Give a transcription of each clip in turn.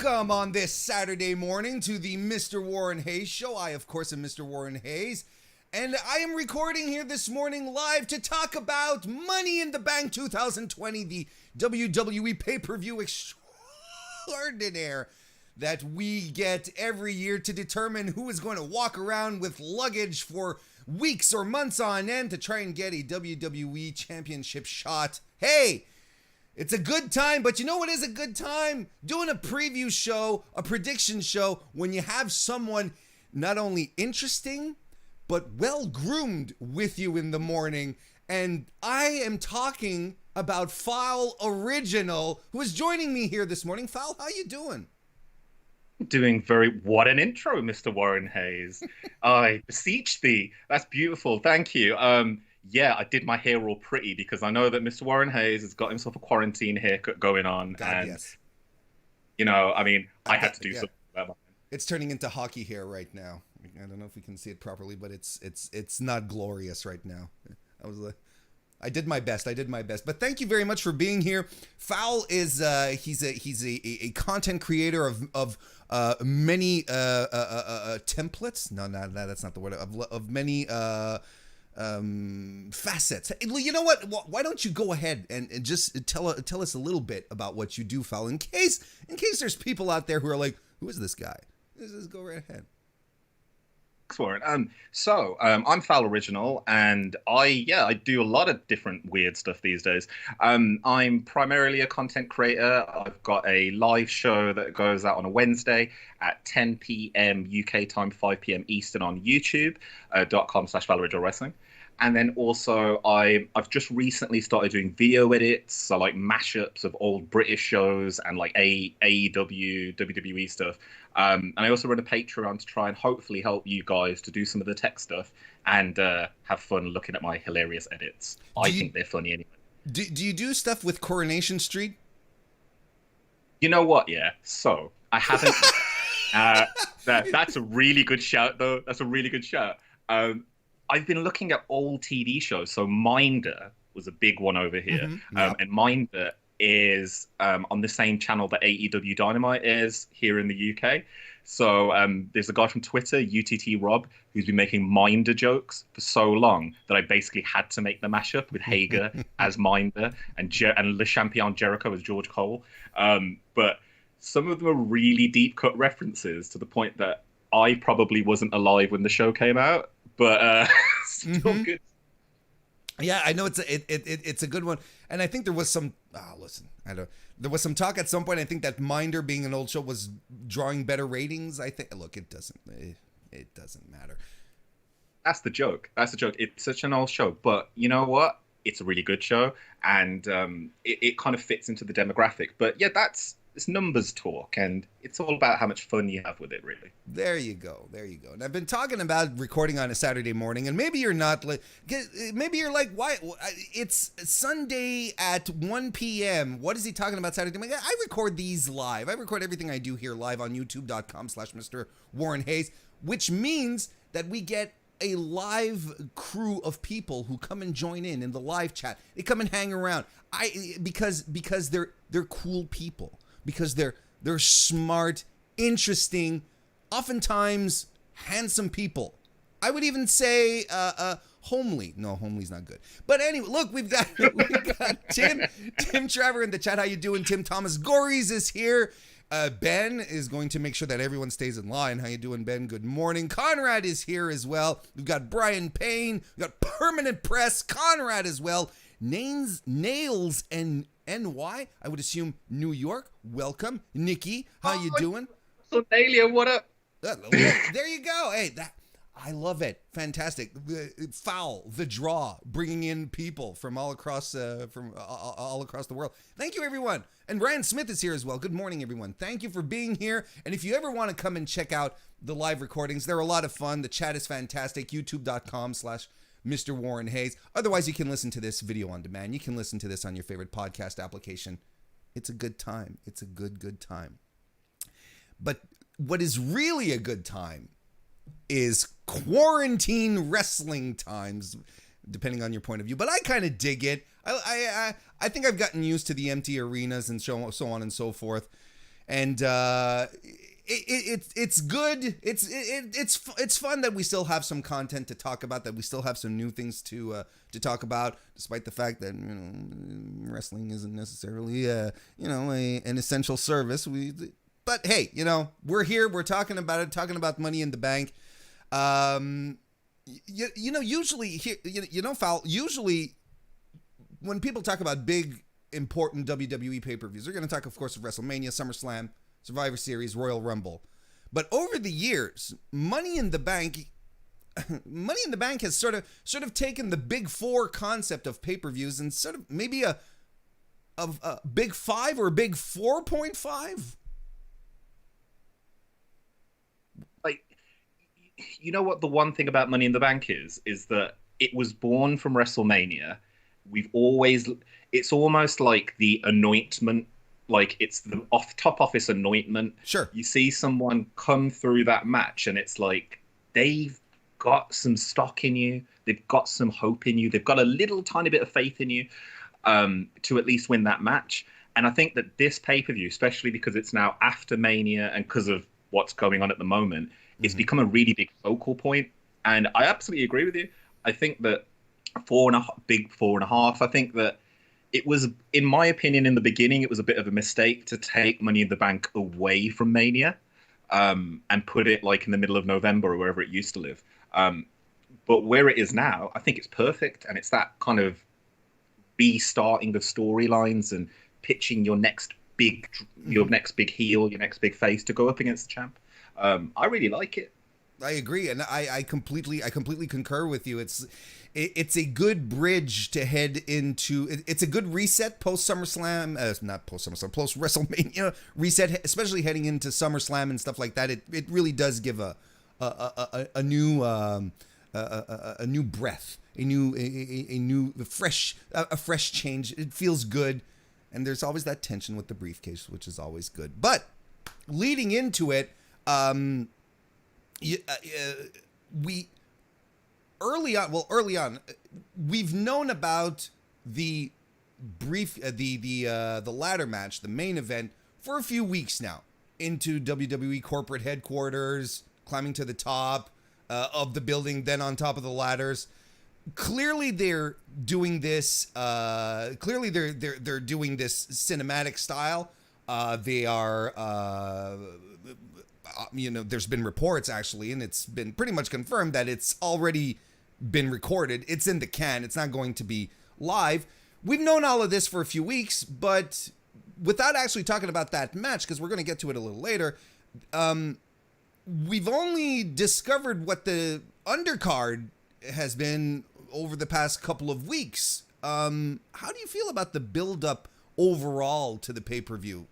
Welcome on this Saturday morning to the Mr. Warren Hayes Show. I, of course, am Mr. Warren Hayes, and I am recording here this morning live to talk about Money in the Bank 2020, the WWE pay-per-view extraordinaire that we get every year to determine who is going to walk around with luggage for weeks or months on end to try and get a WWE championship shot. Hey! It's a good time, but you know what is a good time? Doing a preview show, a prediction show, when you have someone not only interesting, but well-groomed with you in the morning. And I am talking about Fowl Original, who is joining me here this morning. Fowl, how you doing? Doing what an intro, Mr. Warren Hayes. I beseech thee. That's beautiful. Thank you. Yeah, I did my hair all pretty because I know that Mr. Warren Hayes has got himself a quarantine haircut going on. God, and, yes. You know, I mean, I had to do something about that. It's turning into hockey hair right now. I don't know if we can see it properly, but it's not glorious right now. I did my best. But thank you very much for being here. Fowl is he's a content creator of many templates. No, that's not the word. Of many facets. You know what? Why don't you go ahead and just tell us a little bit about what you do, Fowl, in case there's people out there who are like, who is this guy? Just go right ahead. Thanks, Warren. I'm Fowl Original, and I do a lot of different weird stuff these days. I'm primarily a content creator. I've got a live show that goes out on a Wednesday at 10 p.m. UK time, 5 p.m. Eastern on YouTube.com/FowlOriginalWrestling. And then also I've just recently started doing video edits, so like mashups of old British shows and like AEW, WWE stuff. And I also run a Patreon to try and hopefully help you guys to do some of the tech stuff and have fun looking at my hilarious edits. I think they're funny anyway. Do you do stuff with Coronation Street? You know what? Yeah. So I haven't. That's a really good shout, though. That's a really good shout. I've been looking at old TV shows. So Minder was a big one over here. Mm-hmm. Yep. And Minder is on the same channel that AEW Dynamite is here in the UK. So there's a guy from Twitter, UTT Rob, who's been making Minder jokes for so long that I basically had to make the mashup with Hager as Minder and Le Champion Jericho as George Cole. But some of them are really deep cut references to the point that I probably wasn't alive when the show came out. But still good. Yeah, I know it's a good one, and I think there was some. There was some talk at some point. I think that Minder being an old show was drawing better ratings. I think. Look, it doesn't matter. That's the joke. It's such an old show, but you know what? It's a really good show, and it kind of fits into the demographic. But yeah, it's numbers talk, and it's all about how much fun you have with it, really. There you go. And I've been talking about recording on a Saturday morning, and maybe you're not, maybe you're like, why? It's Sunday at 1 p.m. What is he talking about Saturday morning? I record these live. I record everything I do here live on youtube.com/MrWarrenHayes, which means that we get a live crew of people who come and join in the live chat. They come and hang around. Because they're cool people. Because they're smart, interesting, oftentimes handsome people. I would even say homely. No, homely's not good. But anyway, look, we've got Tim Trevor in the chat. How you doing, Tim? Thomas Gories is here. Ben is going to make sure that everyone stays in line. How you doing, Ben? Good morning. Conrad is here as well. We've got Brian Payne. We've got Permanent Press. Conrad as well. Nails and NY, I would assume New York. Welcome. Nikki, how you doing? So Nalia, what up? There you go. Hey, I love it. Fantastic. Fowl, the draw, bringing in people from all across the world. Thank you, everyone. And Ryan Smith is here as well. Good morning, everyone. Thank you for being here. And if you ever want to come and check out the live recordings, they're a lot of fun. The chat is fantastic. YouTube.com/Mr. Warren Hayes. Otherwise, you can listen to this video on demand. You can listen to this on your favorite podcast application. It's a good time. It's a good time. But what is really a good time is quarantine wrestling times, depending on your point of view. But I kind of dig it. I think I've gotten used to the empty arenas and so on and so forth. and it's good. It's fun that we still have some content to talk about, that we still have some new things to talk about, despite the fact that wrestling isn't necessarily an essential service. But hey, we're here. We're talking about it. Talking about Money in the Bank. Usually here, Fowl. Usually, when people talk about big, important WWE pay-per-views, they're going to talk, of course, of WrestleMania, SummerSlam, Survivor Series, Royal Rumble. But over the years, Money in the Bank has sort of taken the Big Four concept of pay-per-views and sort of maybe a Big Five or a Big 4.5. Like, you know what the one thing about Money in the Bank is that it was born from WrestleMania. It's almost like the anointment. Like, it's the top office anointment. Sure. You see someone come through that match, and it's like they've got some stock in you. They've got some hope in you. They've got a little tiny bit of faith in you to at least win that match. And I think that this pay-per-view, especially because it's now after Mania and because of what's going on at the moment, it's become a really big focal point. And I absolutely agree with you. I think that big 4.5. I think that it was, in my opinion, in the beginning, it was a bit of a mistake to take Money in the Bank away from Mania and put it like in the middle of November or wherever it used to live. But where it is now, I think it's perfect. And it's that kind of restarting of storylines and pitching your next big heel, your next big face to go up against the champ. I really like it. I agree, and I completely concur with you. It's a good bridge to head into. It's a good reset post SummerSlam, not post SummerSlam, post WrestleMania reset, especially heading into SummerSlam and stuff like that. It really does give a new breath, a fresh change. It feels good, and there's always that tension with the briefcase, which is always good. But leading into it, early on, we've known about the the ladder match, the main event, for a few weeks now. Into WWE corporate headquarters, climbing to the top of the building, then on top of the ladders. Clearly, they're doing this. Clearly, they're doing this cinematic style. They are. There's been reports actually, and it's been pretty much confirmed that it's already been recorded. It's in the can. It's not going to be live. We've known all of this for a few weeks, but without actually talking about that match, because we're going to get to it a little later, we've only discovered what the undercard has been over the past couple of weeks. How do you feel about the build-up overall to the pay-per-view?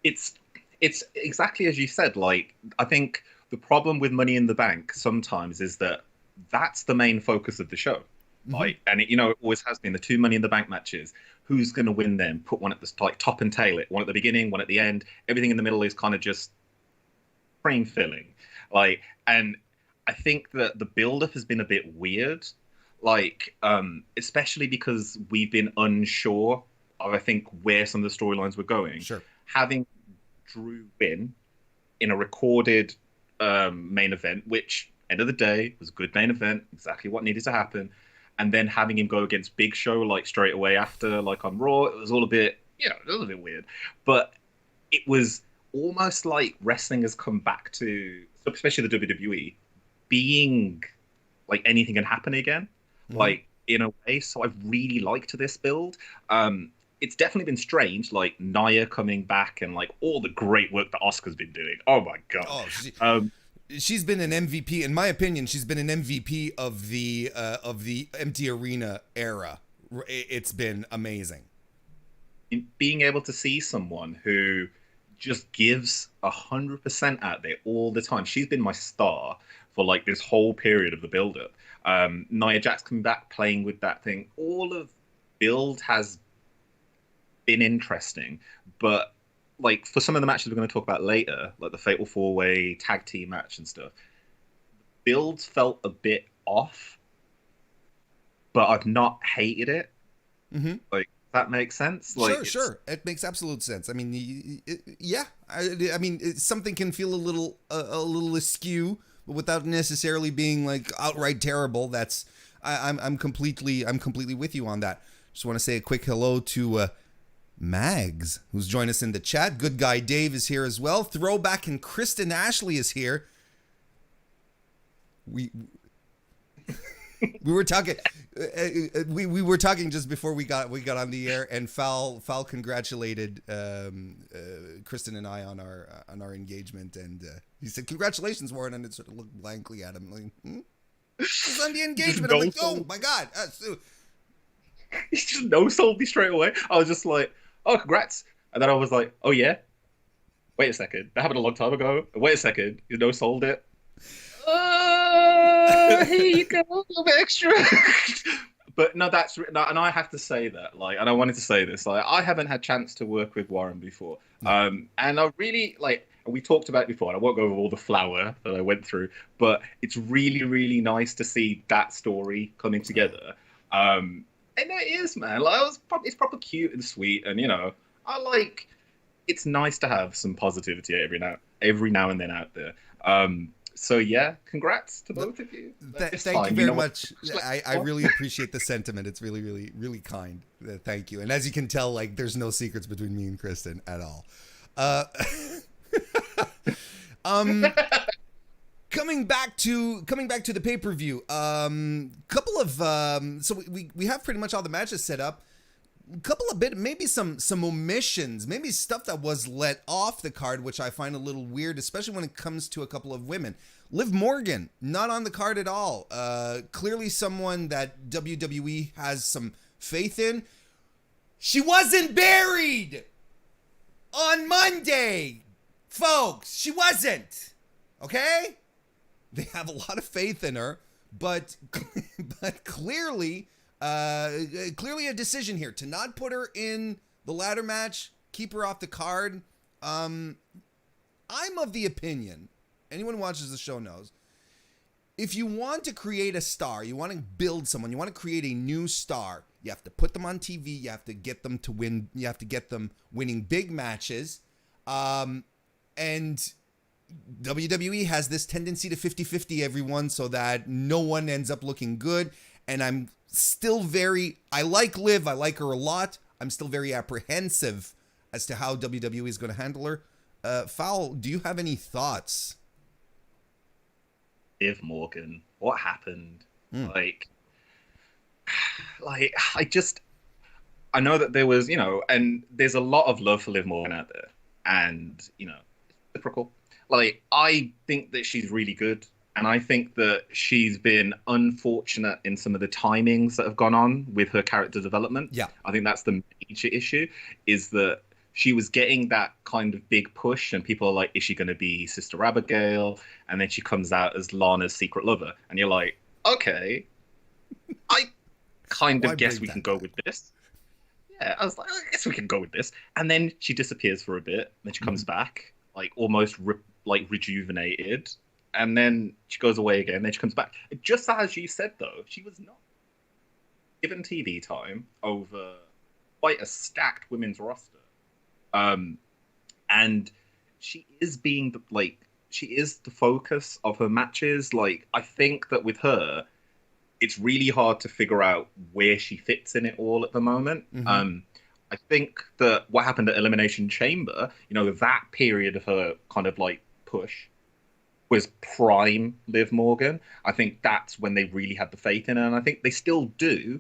It's exactly as you said. Like, I think the problem with Money in the Bank sometimes is that that's the main focus of the show. Like, and it always has been the two Money in the Bank matches. Who's going to win them? Put one at the top and tail it. One at the beginning, one at the end. Everything in the middle is kind of just frame filling. Like, and I think that the build-up has been a bit weird. Like, especially because we've been unsure of, I think, where some of the storylines were going. Sure. Having Drew win in a recorded main event, which end of the day was a good main event, exactly what needed to happen, and then having him go against Big Show like straight away after, like on Raw, it was all a bit, it was a bit weird. But it was almost like wrestling has come back to, especially the WWE, being like anything can happen again, like in a way. So I've really liked this build. It's definitely been strange, like Nia coming back and like all the great work that Asuka's been doing. Oh my god! She's been an MVP, in my opinion. She's been an MVP of the empty arena era. It's been amazing. Being able to see someone who just gives 100% out there all the time. She's been my star for like this whole period of the build-up. Nia Jax coming back, playing with that thing. All of build has been interesting, but like for some of the matches we're going to talk about later, like the Fatal 4-Way tag team match and stuff, builds felt a bit off, but I've not hated it. Like, That makes sense. Sure, sure. It makes absolute sense. I mean, yeah. I mean, something can feel a little askew, but without necessarily being like outright terrible. That's I'm completely with you on that. Just want to say a quick hello to Mags, who's joined us in the chat. Good guy Dave is here as well. Throwback and Kristen Ashley is here. We were talking. We were talking just before we got on the air, and Fowl congratulated Kristen and I on our engagement, and he said, "Congratulations, Warren," and I sort of looked blankly at him, like, "It's on the engagement." I'm like, "Oh my god!" He just no-sold me straight away. I was just like, "Oh, congrats!" And then I was like, "Oh yeah, wait a second, that happened a long time ago. Wait a second, you no-sold it." Here you go, a little bit extra. But no, and I have to say that, like, and I wanted to say this, like, I haven't had chance to work with Warren before, and I really like. We talked about it before, and I won't go over all the flower that I went through, but it's really, really nice to see that story coming together. And it is, man. Like, it's proper cute and sweet, and I like. It's nice to have some positivity every now and then out there. So yeah, congrats to both of you. Thank you very much. I really appreciate the sentiment. It's really, really, really kind. Thank you. And as you can tell, like, there's no secrets between me and Kristen at all. Coming back to the pay-per-view. Couple of so we have pretty much all the matches set up. Couple of maybe some omissions, maybe stuff that was let off the card, which I find a little weird, especially when it comes to a couple of women. Liv Morgan, not on the card at all. Clearly someone that WWE has some faith in. She wasn't buried on Monday, folks. She wasn't. Okay? They have a lot of faith in her, but clearly a decision here to not put her in the ladder match, keep her off the card. I'm of the opinion, anyone who watches the show knows, if you want to create a star, you want to build someone, you want to create a new star, you have to put them on TV, you have to get them to win, you have to get them winning big matches. And WWE has this tendency to 50-50 everyone so that no one ends up looking good. And I'm still I like Liv, I like her a lot. I'm still very apprehensive as to how WWE is going to handle her. Fowl, do you have any thoughts? Liv Morgan, what happened? Like I know that there was, and there's a lot of love for Liv Morgan out there, and it's reciprocal. Like, I think that she's really good. And I think that she's been unfortunate in some of the timings that have gone on with her character development. Yeah. I think that's the major issue, is that she was getting that kind of big push, and people are like, is she going to be Sister Abigail? And then she comes out as Lana's secret lover. And you're like, okay, I kind of guess we can go with this. Yeah, I was like, I guess we can go with this. And then she disappears for a bit. Then she comes back, like, almost rejuvenated. And then she goes away again, then she comes back. Just as you said, though, she was not given TV time over quite a stacked women's roster. And she is she is the focus of her matches. Like, I think that with her, it's really hard to figure out where she fits in it all at the moment. I think that what happened at Elimination Chamber, that period of her kind of like push, was prime Liv Morgan. I think that's when they really had the faith in her, and I think they still do.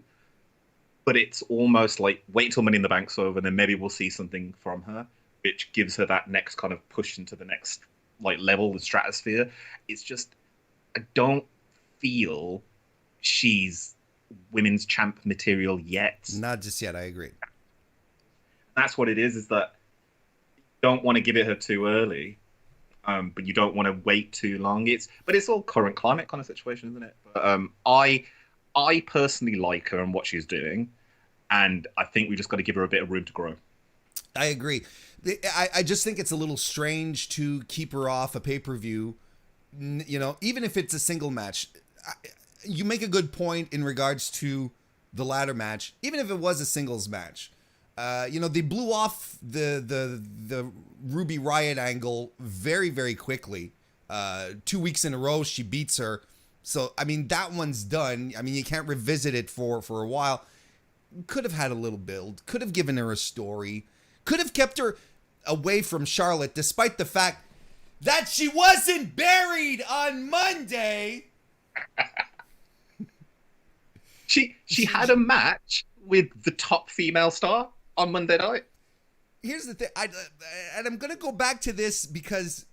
But it's almost like, wait till Money in the Bank's over, and then maybe we'll see something from her, which gives her that next kind of push into the next like level, the stratosphere. It's just, I don't feel she's women's champ material yet. Not just yet. I agree. That's what it is that you don't want to give it her too early. But you don't want to wait too long. It's all current climate kind of situation, isn't it? But I personally like her and what she's doing, and I think we just got to give her a bit of room to grow. I agree. I just think it's a little strange to keep her off a pay-per-view, even if it's a single match. You make a good point in regards to the ladder match, even if it was a singles match. They blew off the Ruby Riott angle very, very quickly. 2 weeks in a row, she beats her. So, I mean, that one's done. I mean, you can't revisit it for a while. Could have had a little build. Could have given her a story. Could have kept her away from Charlotte, despite the fact that she wasn't buried on Monday. She had a match with the top female star on Monday night. Here's the thing, and I'm going to go back to this because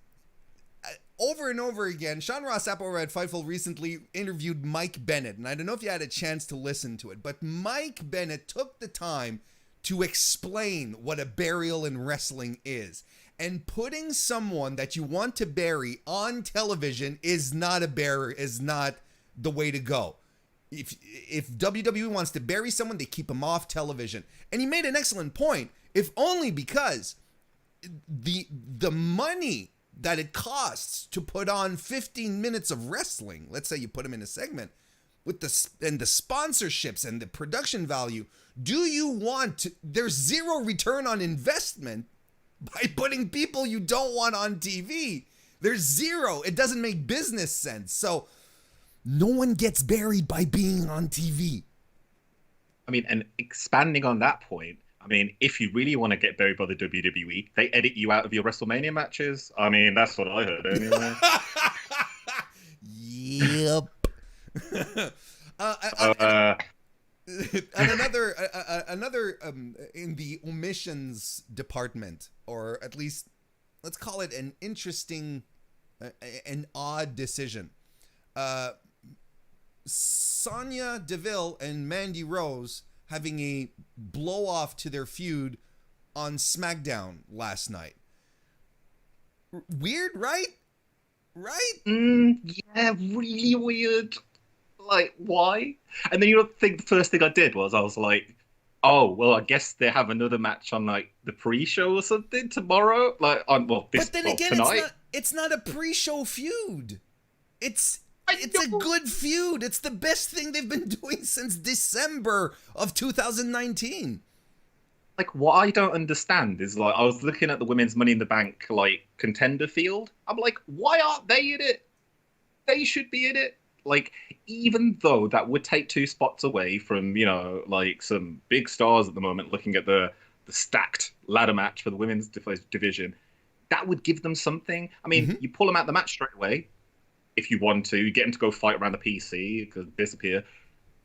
over and over again, Sean Ross Sapp over at Fightful recently interviewed Mike Bennett, and I don't know if you had a chance to listen to it, but Mike Bennett took the time to explain what a burial in wrestling is. And putting someone that you want to bury on television is not the way to go. If WWE wants to bury someone, they keep them off television. And he made an excellent point, if only because the money that it costs to put on 15 minutes of wrestling, let's say you put them in a segment, with the sponsorships and the production value, there's zero return on investment by putting people you don't want on TV. There's zero. It doesn't make business sense. So no one gets buried by being on TV. I mean, and expanding on that point, I mean, if you really want to get buried by the WWE, they edit you out of your WrestleMania matches. I mean, that's what I heard anyway. Yep. And another in the omissions department, or at least let's call it an interesting, an odd decision. Sonya Deville and Mandy Rose having a blow off to their feud on SmackDown last night. Weird, right? Yeah, really weird. Like, why? And then the first thing I did was I was like, oh, well, I guess they have another match on like the pre-show or something tomorrow. Like, but then again, tonight. It's not a pre-show feud. It's a good feud. It's the best thing they've been doing since December of 2019. Like, what I don't understand is, like, I was looking at the women's Money in the Bank, like, contender field. I'm like, why aren't they in it? They should be in it. Like, even though that would take 2 spots away from, like, some big stars at the moment, looking at the stacked ladder match for the women's division, that would give them something. I mean, you pull them out the match straight away. If you want to, you get them to go fight around the PC, because disappear.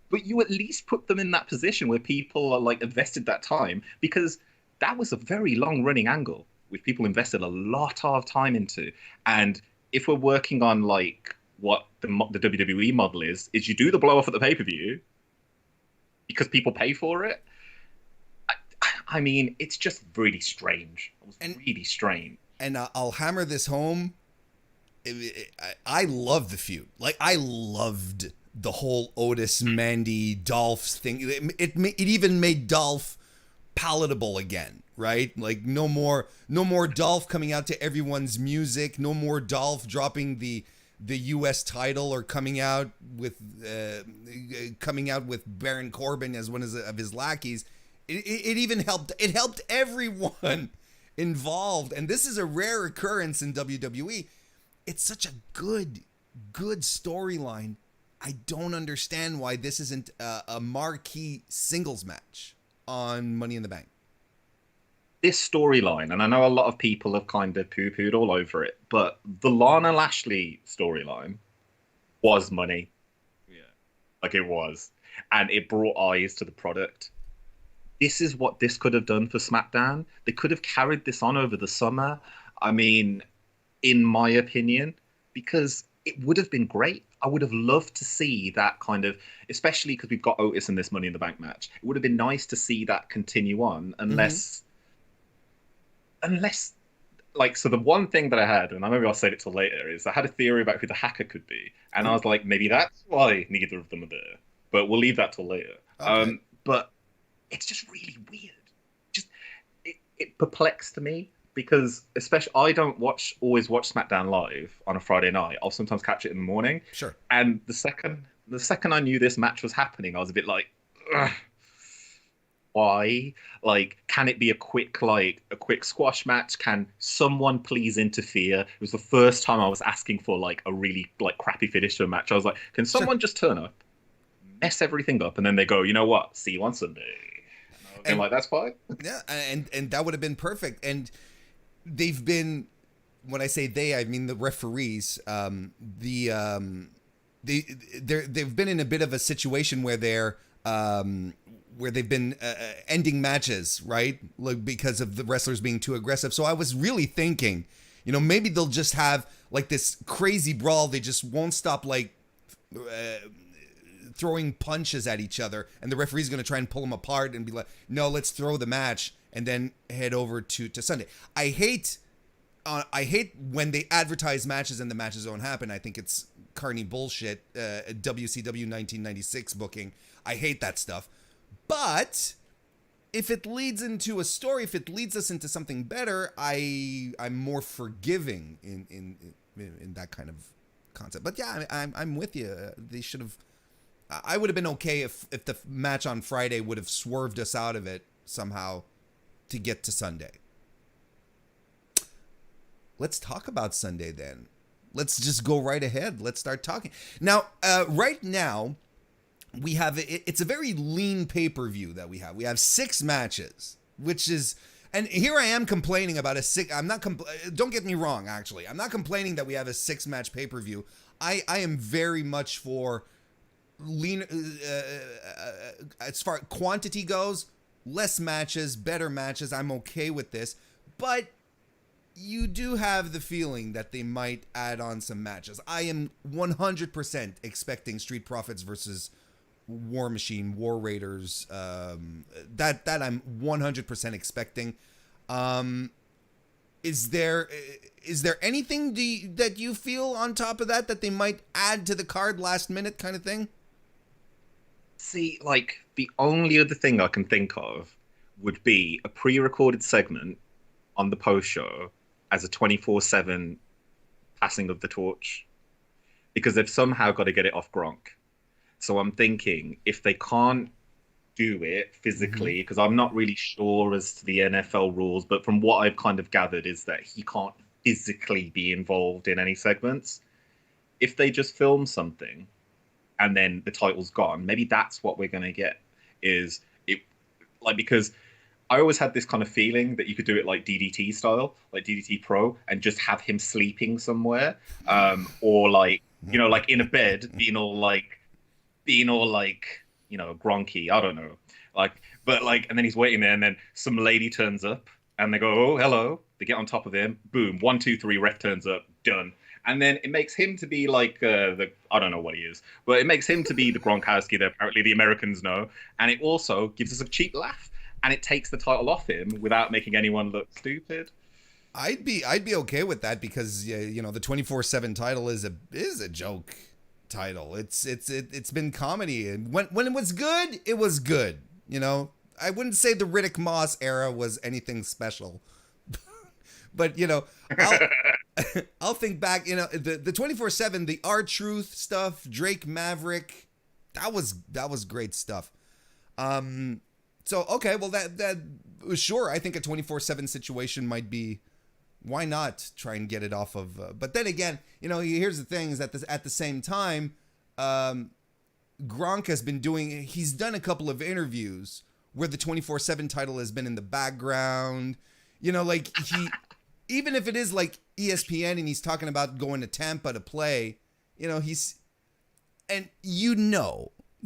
But you at least put them in that position where people are like invested that time, because that was a very long running angle which people invested a lot of time into. And if we're working on like what the WWE model is you do the blow off at the pay-per-view because people pay for it. I mean, it's just really strange. It was really strange. And I'll hammer this home. I love the feud. Like, I loved the whole Otis, Mandy, Dolph thing. It even made Dolph palatable again, right? Like, no more Dolph coming out to everyone's music. No more Dolph dropping the U.S. title or coming out with Baron Corbin as one of his lackeys. It even helped. It helped everyone involved, and this is a rare occurrence in WWE. It's such a good storyline. I don't understand why this isn't a marquee singles match on Money in the Bank. This storyline, and I know a lot of people have kind of poo-pooed all over it, but the Lana Lashley storyline was money. Yeah. Like, it was. And it brought eyes to the product. This is what this could have done for SmackDown. They could have carried this on over the summer. I mean, in my opinion, because it would have been great. I would have loved to see that kind of, especially because we've got Otis in this Money in the Bank match. It would have been nice to see that continue on, unless, like, so the one thing that I had, and maybe I'll save it till later, is I had a theory about who the hacker could be, and I was like, maybe that's why neither of them are there. But we'll leave that till later. Okay. But it's just really weird. Just it perplexed me. Because especially, I don't always watch SmackDown live on a Friday night. I'll sometimes catch it in the morning. Sure. And the second I knew this match was happening, I was a bit like, ugh. why? Like, can it be a quick squash match? Can someone please interfere? It was the first time I was asking for like a really like crappy finish to a match. I was like, can Sure. someone just turn up, mess everything up, and then they go, you know what? See you on Sunday. And I was being And like, that's fine. yeah, and that would have been perfect. And they've been, when I say they, I mean the referees. They've been in a bit of a situation where where they've been ending matches, right? Like, because of the wrestlers being too aggressive. So I was really thinking, maybe they'll just have like this crazy brawl. They just won't stop like throwing punches at each other, and the referee's going to try and pull them apart and be like, no, let's throw the match and then head over to Sunday. I hate when they advertise matches and the matches don't happen. I think it's carny bullshit. WCW 1996 booking. I hate that stuff. But if it leads into a story, if it leads us into something better, I'm more forgiving in that kind of concept. But yeah, I'm with you. They should have. I would have been okay if the match on Friday would have swerved us out of it somehow to get to Sunday. Let's talk about Sunday then. Let's just go right ahead. Let's start talking. Now, right now, we have, it's a very lean pay-per-view that we have. We have 6 matches, which is, and here I am complaining about a 6, don't get me wrong, actually. I'm not complaining that we have a 6-match pay-per-view. I am very much for lean, as far as quantity goes, less matches, better matches. I'm okay with this, but you do have the feeling that they might add on some matches. I am 100% expecting Street Profits versus War Machine, War Raiders. That I'm 100% expecting. Is there anything that you feel on top of that they might add to the card last minute kind of thing? See, like, the only other thing I can think of would be a pre-recorded segment on the post show as a 24/7 passing of the torch, because they've somehow got to get it off Gronk. So I'm thinking, if they can't do it physically, because I'm not really sure as to the NFL rules, but from what I've kind of gathered is that he can't physically be involved in any segments. If they just film something and then the title's gone, maybe that's what we're going to get. Is it like, because I always had this kind of feeling that you could do it like DDT style, like DDT Pro, and just have him sleeping somewhere, or like, like in a bed, being all like, Gronky. I don't know, like, but like, and then he's waiting there, and then some lady turns up, and they go, oh, hello. They get on top of him, boom, 1, 2, 3, ref turns up, done. And then it makes him to be like I don't know what he is, but it makes him to be the Gronkowski that apparently the Americans know, and it also gives us a cheap laugh. And it takes the title off him without making anyone look stupid. I'd be okay with that, because the 24/7 title is a joke title. It's been comedy, and when it was good, it was good. I wouldn't say the Riddick Moss era was anything special, but I'll think back. The 24/7, the R-Truth stuff, Drake Maverick, that was great stuff. So, okay, well, that sure, I think a 24/7 situation might be, why not try and get it off of, but then again, here's the thing, is that at the same time, Gronk has been he's done a couple of interviews where the 24/7 title has been in the background, like even if it is like ESPN and he's talking about going to Tampa to play,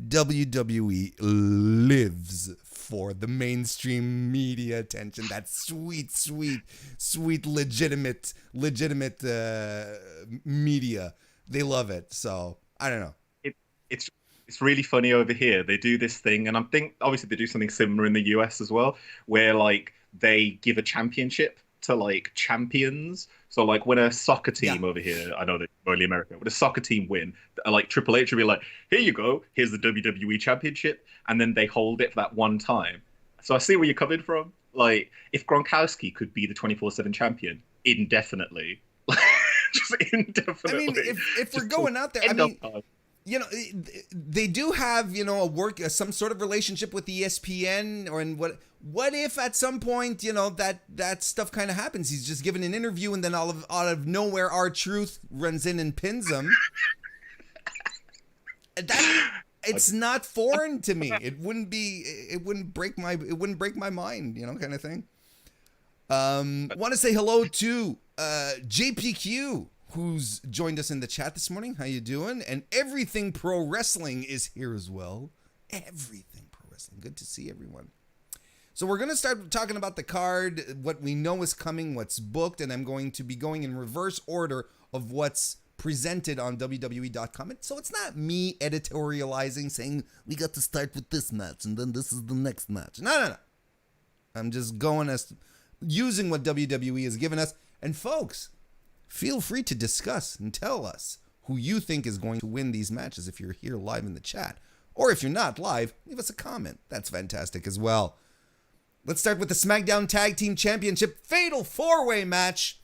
WWE lives for the mainstream media attention. That sweet, legitimate media. They love it. So I don't know. It's really funny over here. They do this thing, and I think obviously they do something similar in the US as well, where like they give a championship to like champions. So like when a soccer team over here, I know that only America, when a soccer team win, like Triple H will be like, here you go, here's the WWE Championship, and then they hold it for that one time. So I see where you're coming from. Like, if Gronkowski could be the 24/7 champion indefinitely, just indefinitely. I mean, if we're going out there, I mean, you know, they do have, you know, some sort of relationship with ESPN, what if at some point, you know, that stuff kind of happens? He's just given an interview, and then out of nowhere, R-Truth runs in and pins him. It's not foreign to me. It wouldn't break my mind, you know, kind of thing. Want to say hello to JPQ, who's joined us in the chat this morning. How you doing? And Everything Pro Wrestling is here as well. Everything Pro Wrestling. Good to see everyone. So we're going to start talking about the card, what we know is coming, what's booked, and I'm going to be going in reverse order of what's presented on WWE.com. So it's not me editorializing, saying we got to start with this match and then this is the next match. No. I'm just going using what WWE has given us. And folks, feel free to discuss and tell us who you think is going to win these matches if you're here live in the chat. Or if you're not live, leave us a comment. That's fantastic as well. Let's start with the SmackDown Tag Team Championship Fatal 4-Way match.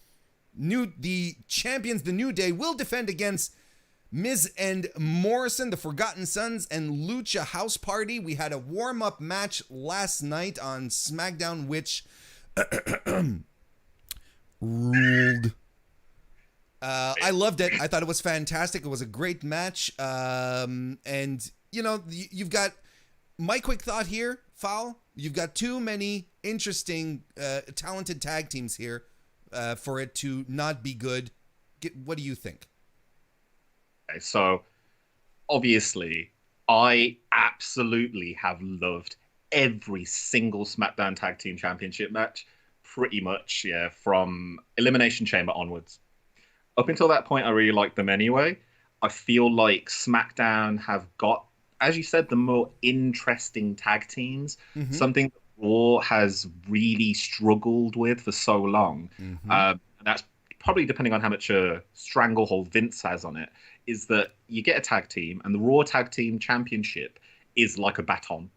The champions, the New Day, will defend against Miz and Morrison, the Forgotten Sons, and Lucha House Party. We had a warm-up match last night on SmackDown, which ruled. I loved it. I thought it was fantastic. It was a great match. And, you know, you've got my quick thought here, Fowl. You've got too many interesting, talented tag teams here for it to not be good. What do you think? Okay, so obviously, I absolutely have loved every single SmackDown Tag Team Championship match, pretty much, yeah, from Elimination Chamber onwards. Up until that point, I really liked them anyway. I feel like SmackDown have got, as you said, the more interesting tag teams, something that Raw has really struggled with for so long. And that's probably depending on how much stranglehold Vince has on it, is that you get a tag team, and the Raw Tag Team Championship is like a baton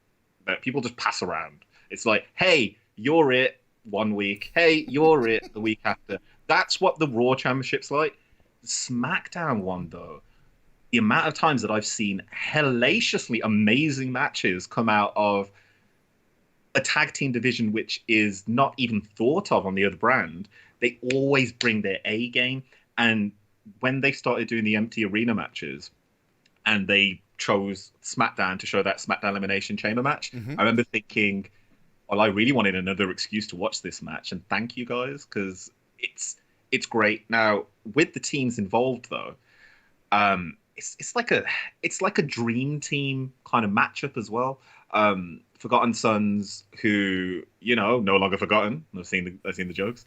that people just pass around. It's like, hey, you're it 1 week. Hey, you're it the week after. That's what the Raw Championship's like. The SmackDown one, though, the amount of times that I've seen hellaciously amazing matches come out of a tag team division which is not even thought of on the other brand, they always bring their A game. And when they started doing the empty arena matches and they chose SmackDown to show that SmackDown Elimination Chamber match, I remember thinking, well, I really wanted another excuse to watch this match, and thank you guys, because it's great. Now, with the teams involved, though, it's like a dream team kind of matchup as well. Forgotten Sons, who, you know, no longer forgotten. I've seen the jokes.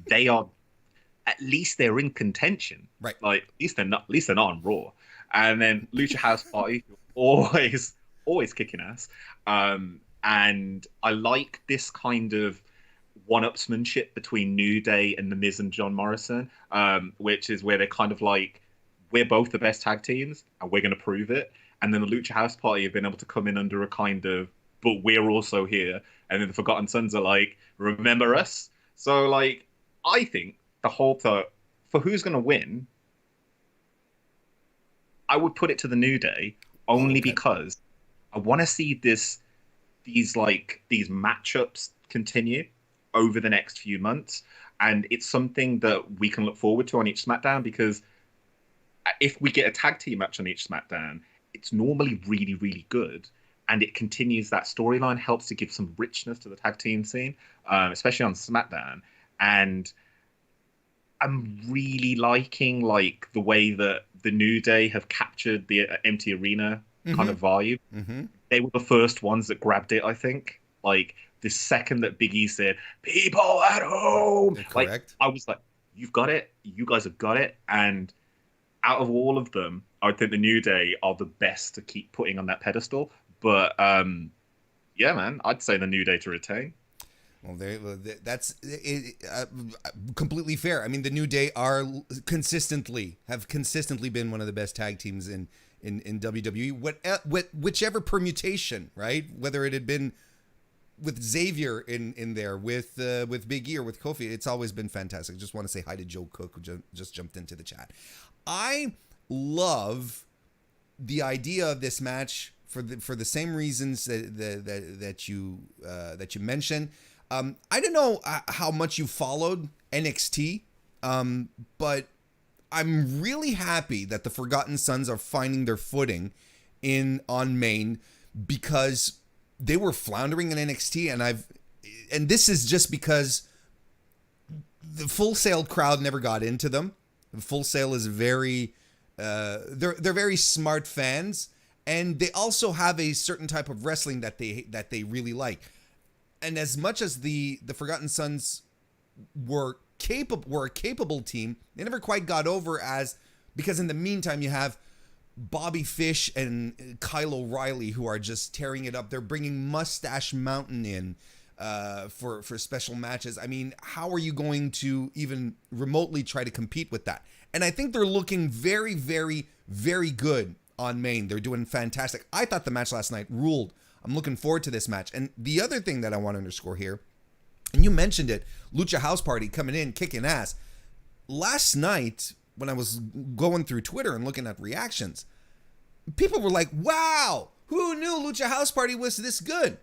They are, at least they're in contention, right? Like at least they're not on Raw. And then Lucha House Party, always kicking ass. And I like this kind of one-upsmanship between New Day and The Miz and John Morrison, which is where they're kind of like, we're both the best tag teams, and we're going to prove it. And then the Lucha House Party have been able to come in under a kind of, but we're also here. And then the Forgotten Sons are like, remember us? So, like, I think the whole thought, for who's going to win, I would put it to the New Day, only because I want to see these matchups continue over the next few months. And it's something that we can look forward to on each SmackDown, because if we get a tag team match on each SmackDown, it's normally really, really good. And it continues that storyline, helps to give some richness to the tag team scene, especially on SmackDown. And I'm really liking like the way that the New Day have captured the empty arena kind of vibe. They were the first ones that grabbed it, I think. Like the second that Big E said, "People at home," like I was like, "You've got it. You guys have got it." And out of all of them, I think the New Day are the best to keep putting on that pedestal. But yeah, man, I'd say the New Day to retain. Well, that's completely fair. I mean, the New Day have consistently been one of the best tag teams in WWE. Whichever permutation, right? Whether it had been with Xavier in there, with Big E or with Kofi, it's always been fantastic. Just want to say hi to Joe Cook, who just jumped into the chat. I love the idea of this match for the same reasons that you mentioned. I don't know how much you followed NXT, but I'm really happy that the Forgotten Sons are finding their footing on Main, because they were floundering in NXT, and this is just because the Full Sail crowd never got into them. The Full Sail is very they're very smart fans, and they also have a certain type of wrestling that they really like. And as much as the Forgotten Sons were a capable team, they never quite got over, because in the meantime you have Bobby Fish and Kyle O'Reilly, who are just tearing it up. They're bringing Mustache Mountain in for special matches. I mean, how are you going to even remotely try to compete with that? And I think they're looking very, very, very good on Main. They're doing fantastic. I thought the match last night ruled. I'm looking forward to this match. And the other thing that I want to underscore here, and you mentioned it, Lucha House Party coming in, kicking ass. Last night, when I was going through Twitter and looking at reactions, people were like, wow, who knew Lucha House Party was this good?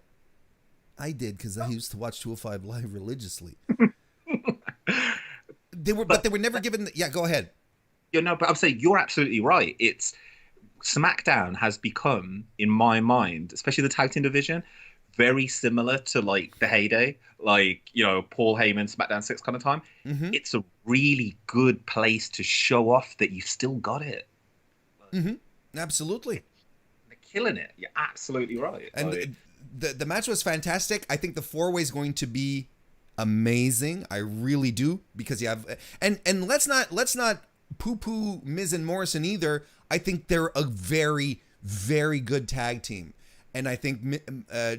I did, because I used to watch 205 Live religiously. But they were never given... Yeah, go ahead. But I'm saying you're absolutely right. It's SmackDown has become, in my mind, especially the tag team division, very similar to like the heyday, like, Paul Heyman, SmackDown 6 kind of time. Mm-hmm. It's a really good place to show off that you've still got it. Mm-hmm. Absolutely. They're killing it. You're absolutely right. And the match was fantastic. I think the 4-way is going to be amazing. I really do, because you have and let's not poo-poo Miz and Morrison either. I think they're a very, very good tag team. And I think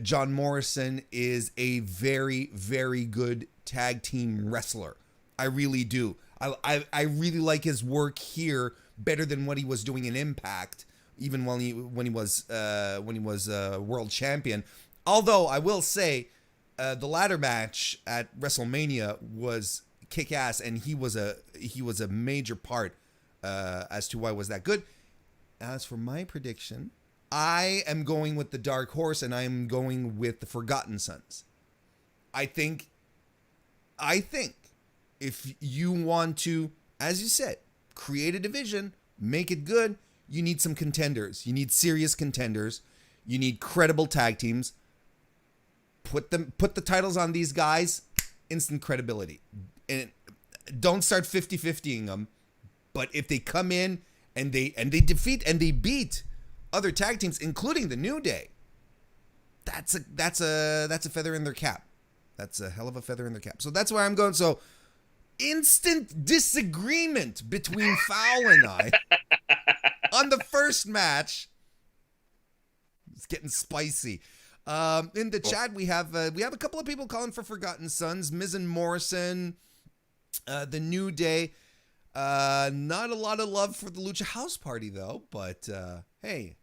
John Morrison is a very, very good tag team wrestler. I really do. I really like his work here better than what he was doing in Impact, even when he was world champion. Although I will say, the ladder match at WrestleMania was kick ass, and he was a major part as to why it was that good. As for my prediction, I am going with the dark horse, and I am going with the Forgotten Sons. I think if you want to, as you said, create a division, make it good, you need some contenders. You need serious contenders. You need credible tag teams. Put the titles on these guys, instant credibility. And don't start 50-50ing them. But if they come in and they defeat and they beat other tag teams, including the New Day, that's a feather in their cap. That's a hell of a feather in their cap. So that's where I'm going. So instant disagreement between Fowl and I on the first match. It's getting spicy. In the chat, we have a couple of people calling for Forgotten Sons, Miz and Morrison, the New Day. Not a lot of love for the Lucha House Party though, but hey,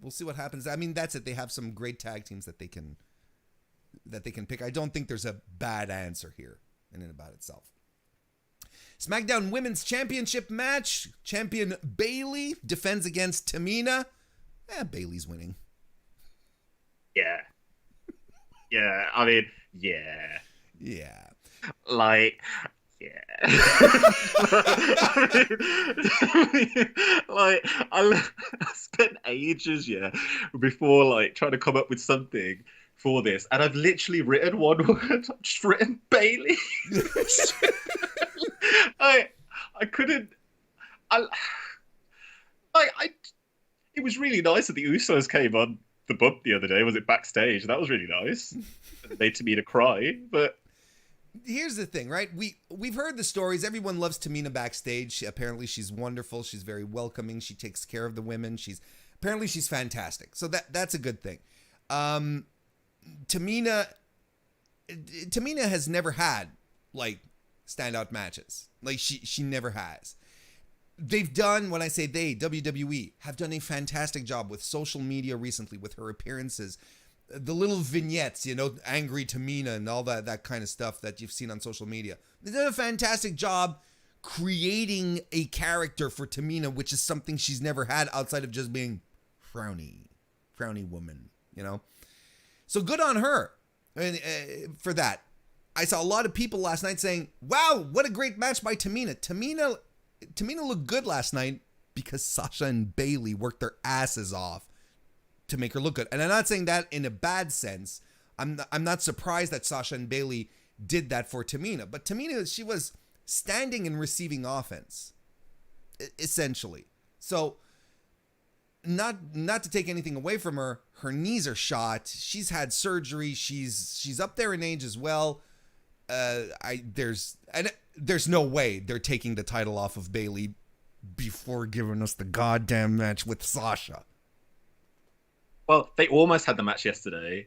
we'll see what happens. I mean, that's it. They have some great tag teams that they can pick. I don't think there's a bad answer here in and about itself. SmackDown Women's Championship match. Champion Bayley defends against Tamina. Bayley's winning. Yeah. Yeah. I mean, yeah. Yeah. Like, yeah. I spent ages, before like trying to come up with something for this, and I've literally written one word. I've just written Bayley. I couldn't. It was really nice that the Usos came on the bump the other day. Was it backstage? That was really nice. It made Tamina cry, but. Here's the thing, right? We've heard the stories. Everyone loves Tamina backstage. Apparently, she's wonderful. She's very welcoming. She takes care of the women. She's fantastic. So that's a good thing. Tamina has never had like standout matches. Like she never has. They've done, when I say they, WWE have done a fantastic job with social media recently, with her appearances. The little vignettes, angry Tamina and all that kind of stuff that you've seen on social media. They did a fantastic job creating a character for Tamina, which is something she's never had outside of just being frowny woman, you know. So good on her, and for that. I saw a lot of people last night saying, "Wow, what a great match by Tamina." Tamina looked good last night because Sasha and Bayley worked their asses off to make her look good. And I'm not saying that in a bad sense. I'm not surprised that Sasha and Bayley did that for Tamina, but Tamina, she was standing and receiving offense, essentially. So not to take anything away from her, her knees are shot. She's had surgery. She's up there in age as well. There's no way they're taking the title off of Bayley before giving us the goddamn match with Sasha. Well, they almost had the match yesterday.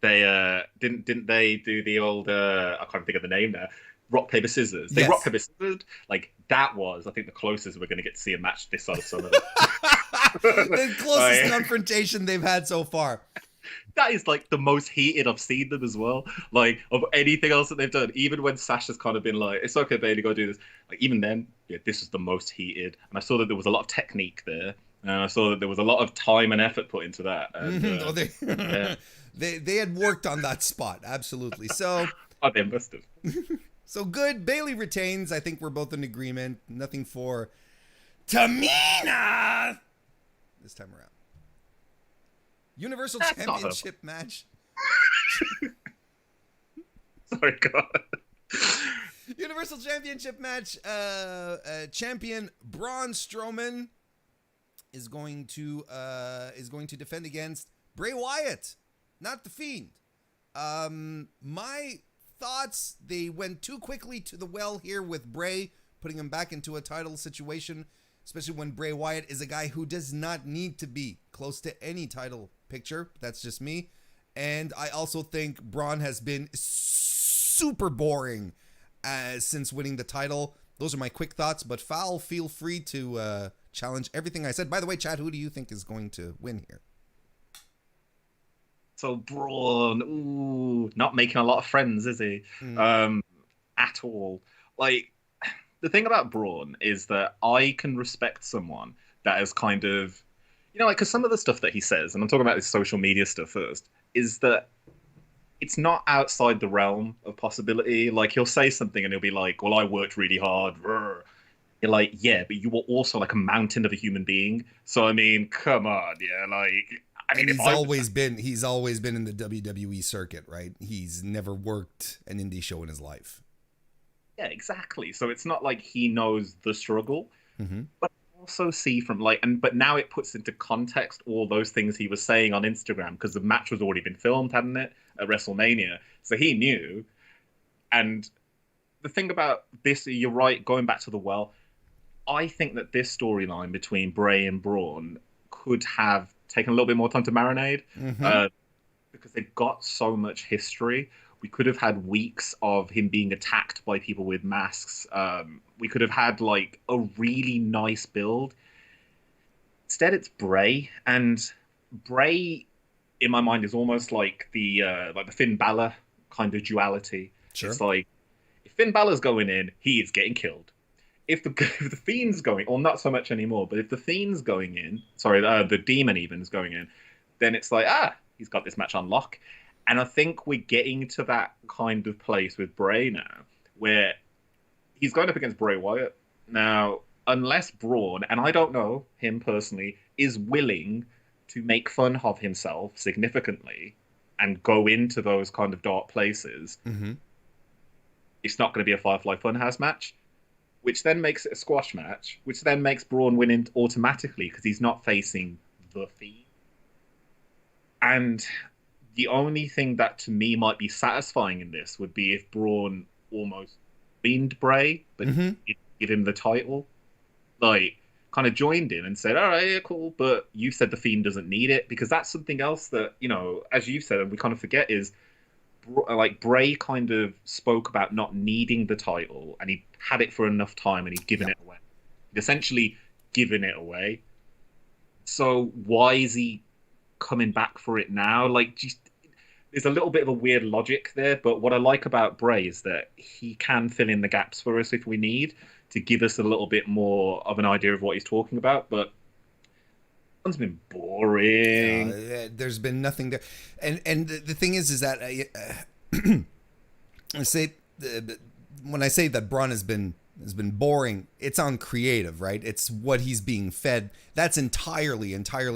They didn't they do the old I can't think of the name now. Rock paper scissors. They rock paper scissors. Like that was, I think, the closest we're going to get to see a match this side of summer. The closest confrontation they've had so far. That is like the most heated I've seen them as well. Like of anything else that they've done. Even when Sasha's kind of been like, "It's okay, Bailey, go do this." Like even then, yeah, this was the most heated. And I saw that there was a lot of technique there. And I saw that there was a lot of time and effort put into that. And, they had worked on that spot, absolutely. So they must have. So good. Bailey retains. I think we're both in agreement. Nothing for Tamina this time around. Universal Championship match. Sorry, God. Universal Championship match. Champion Braun Strowman is going to defend against Bray Wyatt, not the Fiend. My thoughts: they went too quickly to the well here with Bray, putting him back into a title situation, especially when Bray Wyatt is a guy who does not need to be close to any title picture. That's just me. And I also think Braun has been super boring since winning the title. Those are my quick thoughts, but Fowl, feel free to challenge everything I said. By the way, Chad, who do you think is going to win here? So Braun, not making a lot of friends, is he? At all. Like, the thing about Braun is that I can respect someone that is kind of, like, because some of the stuff that he says, and I'm talking about his social media stuff first, is that it's not outside the realm of possibility. Like, he'll say something and he'll be like, "Well, I worked really hard." You're like, yeah, but you were also like a mountain of a human being. So, I mean, come on, yeah, like... I mean, he's always been in the WWE circuit, right? He's never worked an indie show in his life. Yeah, exactly. So it's not like he knows the struggle, but also see from but now it puts into context all those things he was saying on Instagram because the match was already been filmed, hadn't it, at WrestleMania? So he knew. And the thing about this, you're right, going back to the well, I think that this storyline between Bray and Braun could have taken a little bit more time to marinate because they've got so much history. We could have had weeks of him being attacked by people with masks. We could have had like a really nice build. Instead, it's Bray, and Bray, in my mind, is almost like the Finn Balor kind of duality. Sure. It's like if Finn Balor's going in, he is getting killed. If the Fiend's going, or not so much anymore, but if the Fiend's going in, the Demon even is going in, then it's like, he's got this match on lock. And I think we're getting to that kind of place with Bray now, where he's going up against Bray Wyatt. Now, unless Braun, and I don't know him personally, is willing to make fun of himself significantly and go into those kind of dark places, it's not going to be a Firefly Funhouse match. Which then makes it a squash match, which then makes Braun win automatically because he's not facing the Fiend. And the only thing that to me might be satisfying in this would be if Braun almost Fiend Bray, but give him the title. Like, kind of joined in and said, all right, yeah, cool, but you said the Fiend doesn't need it, because that's something else that, as you've said, and we kind of forget is, like, Bray kind of spoke about not needing the title, and he had it for enough time, and he'd given it away. He'd essentially given it away. So why is he coming back for it now? Like, there's a little bit of a weird logic there, but what I like about Bray is that he can fill in the gaps for us if we need to give us a little bit more of an idea of what he's talking about. But It's been boring. There's been nothing there, and the thing is that I say when I say that Braun has been boring, it's on creative, right? It's what he's being fed. That's entirely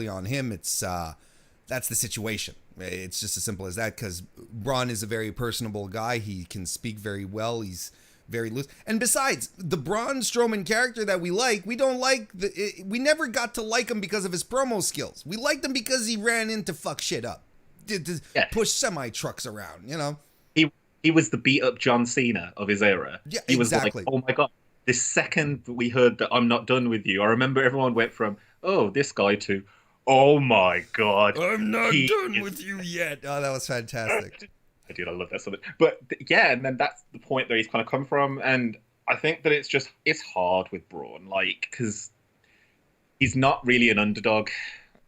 on him. It's that's the situation. It's just as simple as that, because Braun is a very personable guy. He can speak very well. He's very loose. And besides, the Braun Strowman character that we like, we don't like we never got to like him because of his promo skills. We liked him because he ran in to fuck shit up, to push semi trucks around, you know. He was the beat up John Cena of his era. Yeah, he was exactly. like, oh my god. The second we heard that I'm not done with you, I remember everyone went from, oh, this guy to, oh my god, I'm not done with you yet. Oh, that was fantastic. Dude, I love that so much. But yeah, and then that's the point that he's kind of come from, and I think that it's hard with Braun, like, because he's not really an underdog,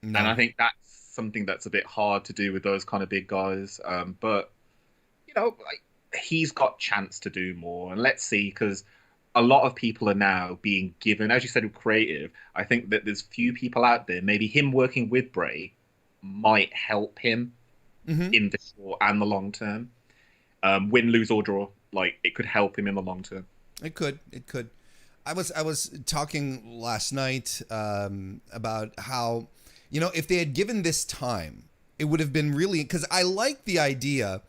No. and I think that's something that's a bit hard to do with those kind of big guys. But you know, like, he's got chance to do more, and let's see, because a lot of people are now being given, as you said, creative. I think that there's few people out there. Maybe him working with Bray might help him in the short and the long term. Win, lose, or draw, like, it could help him in the long term. It could. I was talking last night about how, you know, if they had given this time, it would have been really, because I like the idea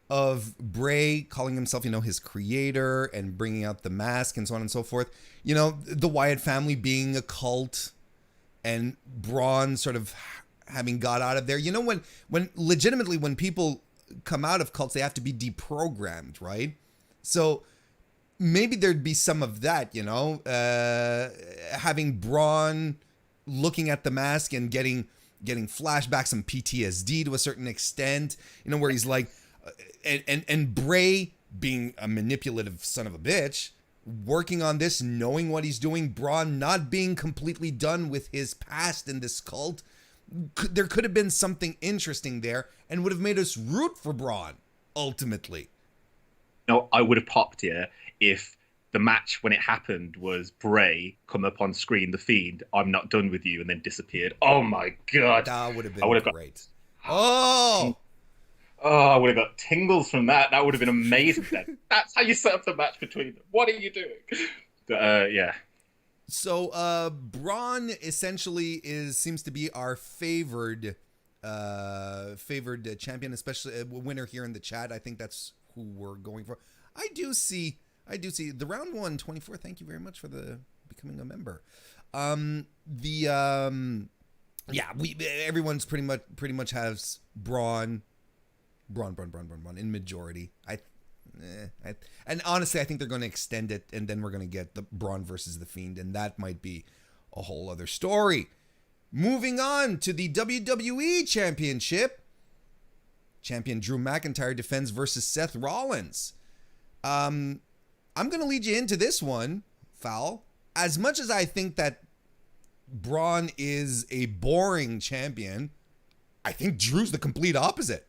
of Bray calling himself, you know, his creator and bringing out the mask and so on and so forth. You know, the Wyatt family being a cult and Braun sort of having got out of there. You know, when legitimately when people come out of cults, they have to be deprogrammed, right? So maybe there'd be some of that, you know, having Braun looking at the mask and getting flashbacks, some PTSD to a certain extent, you know, where he's like, and Bray being a manipulative son of a bitch, working on this, knowing what he's doing, Braun not being completely done with his past in this cult. There could have been something interesting there and would have made us root for Braun ultimately. No, I would have popped here if the match when it happened was Bray come up on screen, the Fiend, I'm not done with you, and then disappeared. Oh my god, that would have been great. I would have got tingles from that. That would have been amazing. That's how you set up the match between them. What are you doing? Yeah. So Braun essentially seems to be our favored champion, especially winner here in the chat. I think that's who we're going for. I do see the round 124. Thank you very much for becoming a member. Everyone's pretty much has Braun in majority. And honestly, I think they're going to extend it, and then we're going to get the Braun versus the Fiend, and that might be a whole other story. Moving on to the WWE Championship. Champion Drew McIntyre defends versus Seth Rollins. I'm going to lead you into this one, Fowl. As much as I think that Braun is a boring champion, I think Drew's the complete opposite.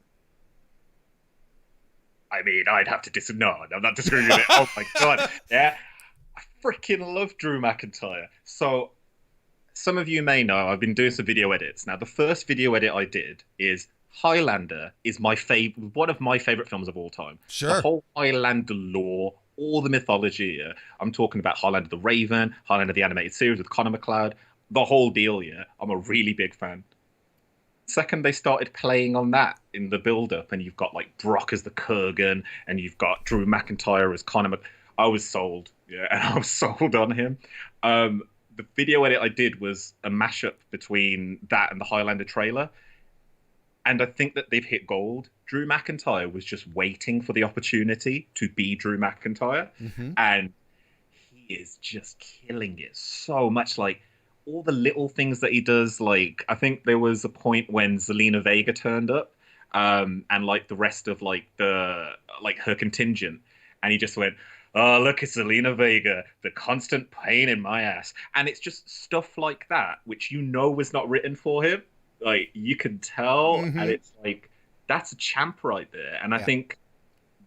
I mean, I'd have to disagree. No, I'm not disagreeing with it. Oh my god. Yeah. I freaking love Drew McIntyre. So, some of you may know I've been doing some video edits. Now, the first video edit I did is Highlander is one of my favorite films of all time. Sure. The whole Highlander lore, all the mythology. I'm talking about Highlander the Raven, Highlander the animated series with Conor MacLeod, the whole deal, yeah. I'm a really big fan. Second, they started playing on that in the build-up, and you've got like Brock as the Kurgan, and you've got Drew McIntyre as Conor I was sold, yeah, and I was sold on him. The video edit I did was a mashup between that and the Highlander trailer, and I think that they've hit gold. Drew McIntyre was just waiting for the opportunity to be Drew McIntyre, and he is just killing it so much. Like, all the little things that he does, like, I think there was a point when Zelina Vega turned up, and like the rest of like her contingent, and he just went, "Oh, look, it's Zelina Vega, the constant pain in my ass," and it's just stuff like that, which was not written for him. Like, you can tell, and it's like, that's a champ right there. And I think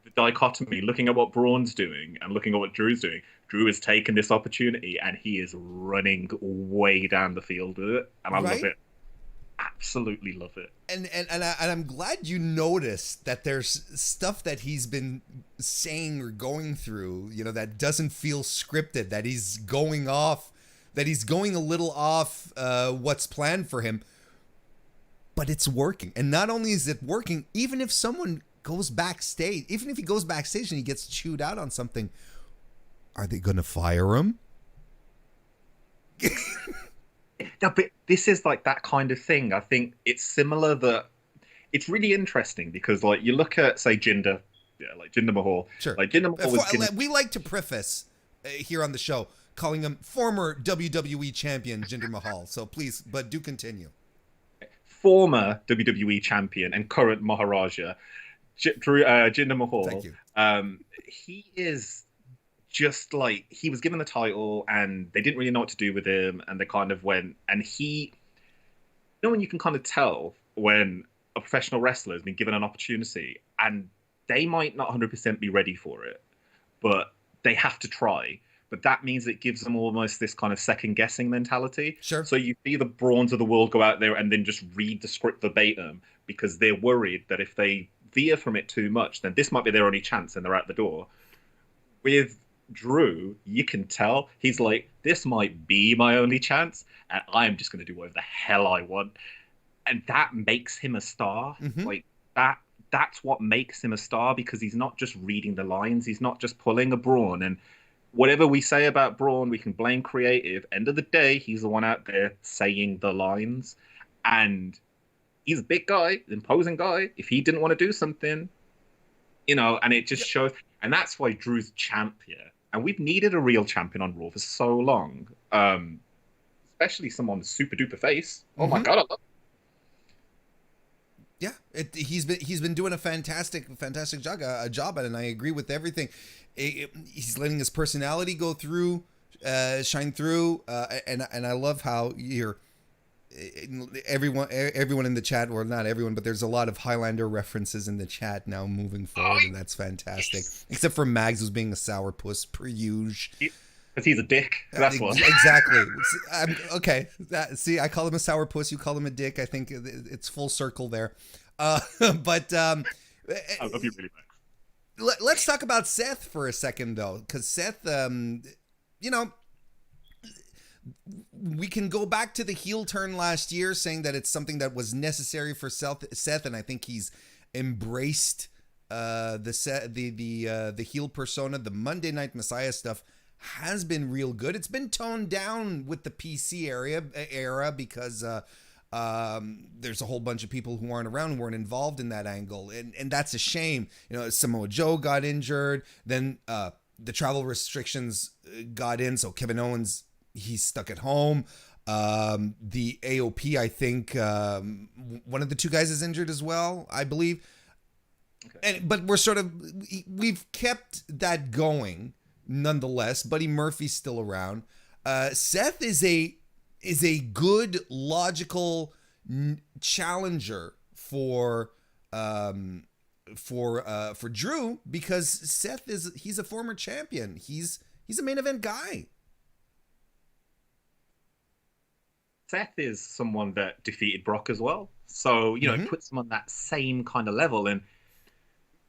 the dichotomy, looking at what Braun's doing and looking at what Drew's doing, Drew has taken this opportunity and he is running way down the field with it, and I love it. absolutely love it. And I'm glad you noticed that there's stuff that he's been saying or going through, that doesn't feel scripted, that he's going off, that he's going a little off what's planned for him, but it's working. And not only is it working, even if someone goes backstage, even if he goes backstage and he gets chewed out on something, are they going to fire him? No, but this is like that kind of thing. I think it's similar that it's really interesting because like you look at say Jinder, like Jinder Mahal. Sure. Like Jinder Mahal was we like to preface here on the show calling him former WWE champion Jinder Mahal. So please, but do continue. Former WWE champion and current Maharaja Jinder Mahal. Thank you. He is just like, he was given the title and they didn't really know what to do with him, and they kind of went, and when you can kind of tell when a professional wrestler has been given an opportunity and they might not 100% be ready for it, but they have to try. But that means it gives them almost this kind of second guessing mentality. Sure. So you see the Brawns of the world go out there and then just read the script verbatim because they're worried that if they veer from it too much, then this might be their only chance and they're out the door. With Drew, you can tell he's like, this might be my only chance, and I'm just going to do whatever the hell I want, and that makes him a star. Mm-hmm. Like that's what makes him a star, because he's not just reading the lines, he's not just pulling a Braun. And whatever we say about Braun, we can blame creative. End of the day, he's the one out there saying the lines, and he's a big guy, imposing guy. If he didn't want to do something, and it just shows. And that's why Drew's champ here. And we've needed a real champion on Raw for so long, especially someone with super duper face. Oh my God, I love it. Yeah, he's been doing a fantastic job, and I agree with everything. He's letting his personality go through, shine through, and I love how everyone in the chat, or not everyone, but there's a lot of Highlander references in the chat now moving forward, and that's fantastic. Yes. Except for Mags, who's being a sourpuss per usual. Because he's a dick. That's what. Exactly. Okay. See, I call him a sourpuss. You call him a dick. I think it's full circle there. But I love you really much. Let's talk about Seth for a second, though, because Seth, we can go back to the heel turn last year, saying that it's something that was necessary for Seth, and I think he's embraced the heel persona. The Monday Night Messiah stuff has been real good. It's been toned down with the PC era because there's a whole bunch of people who aren't around, who weren't involved in that angle, and that's a shame. Samoa Joe got injured, then the travel restrictions got in, so Kevin Owens, he's stuck at home. The AOP, I think one of the two guys is injured as well, I believe. Okay. But we've kept that going nonetheless. Buddy Murphy's still around. Seth is a good logical challenger for Drew, because Seth he's a former champion. He's a main event guy. Seth is someone that defeated Brock as well. So, it puts him on that same kind of level. And,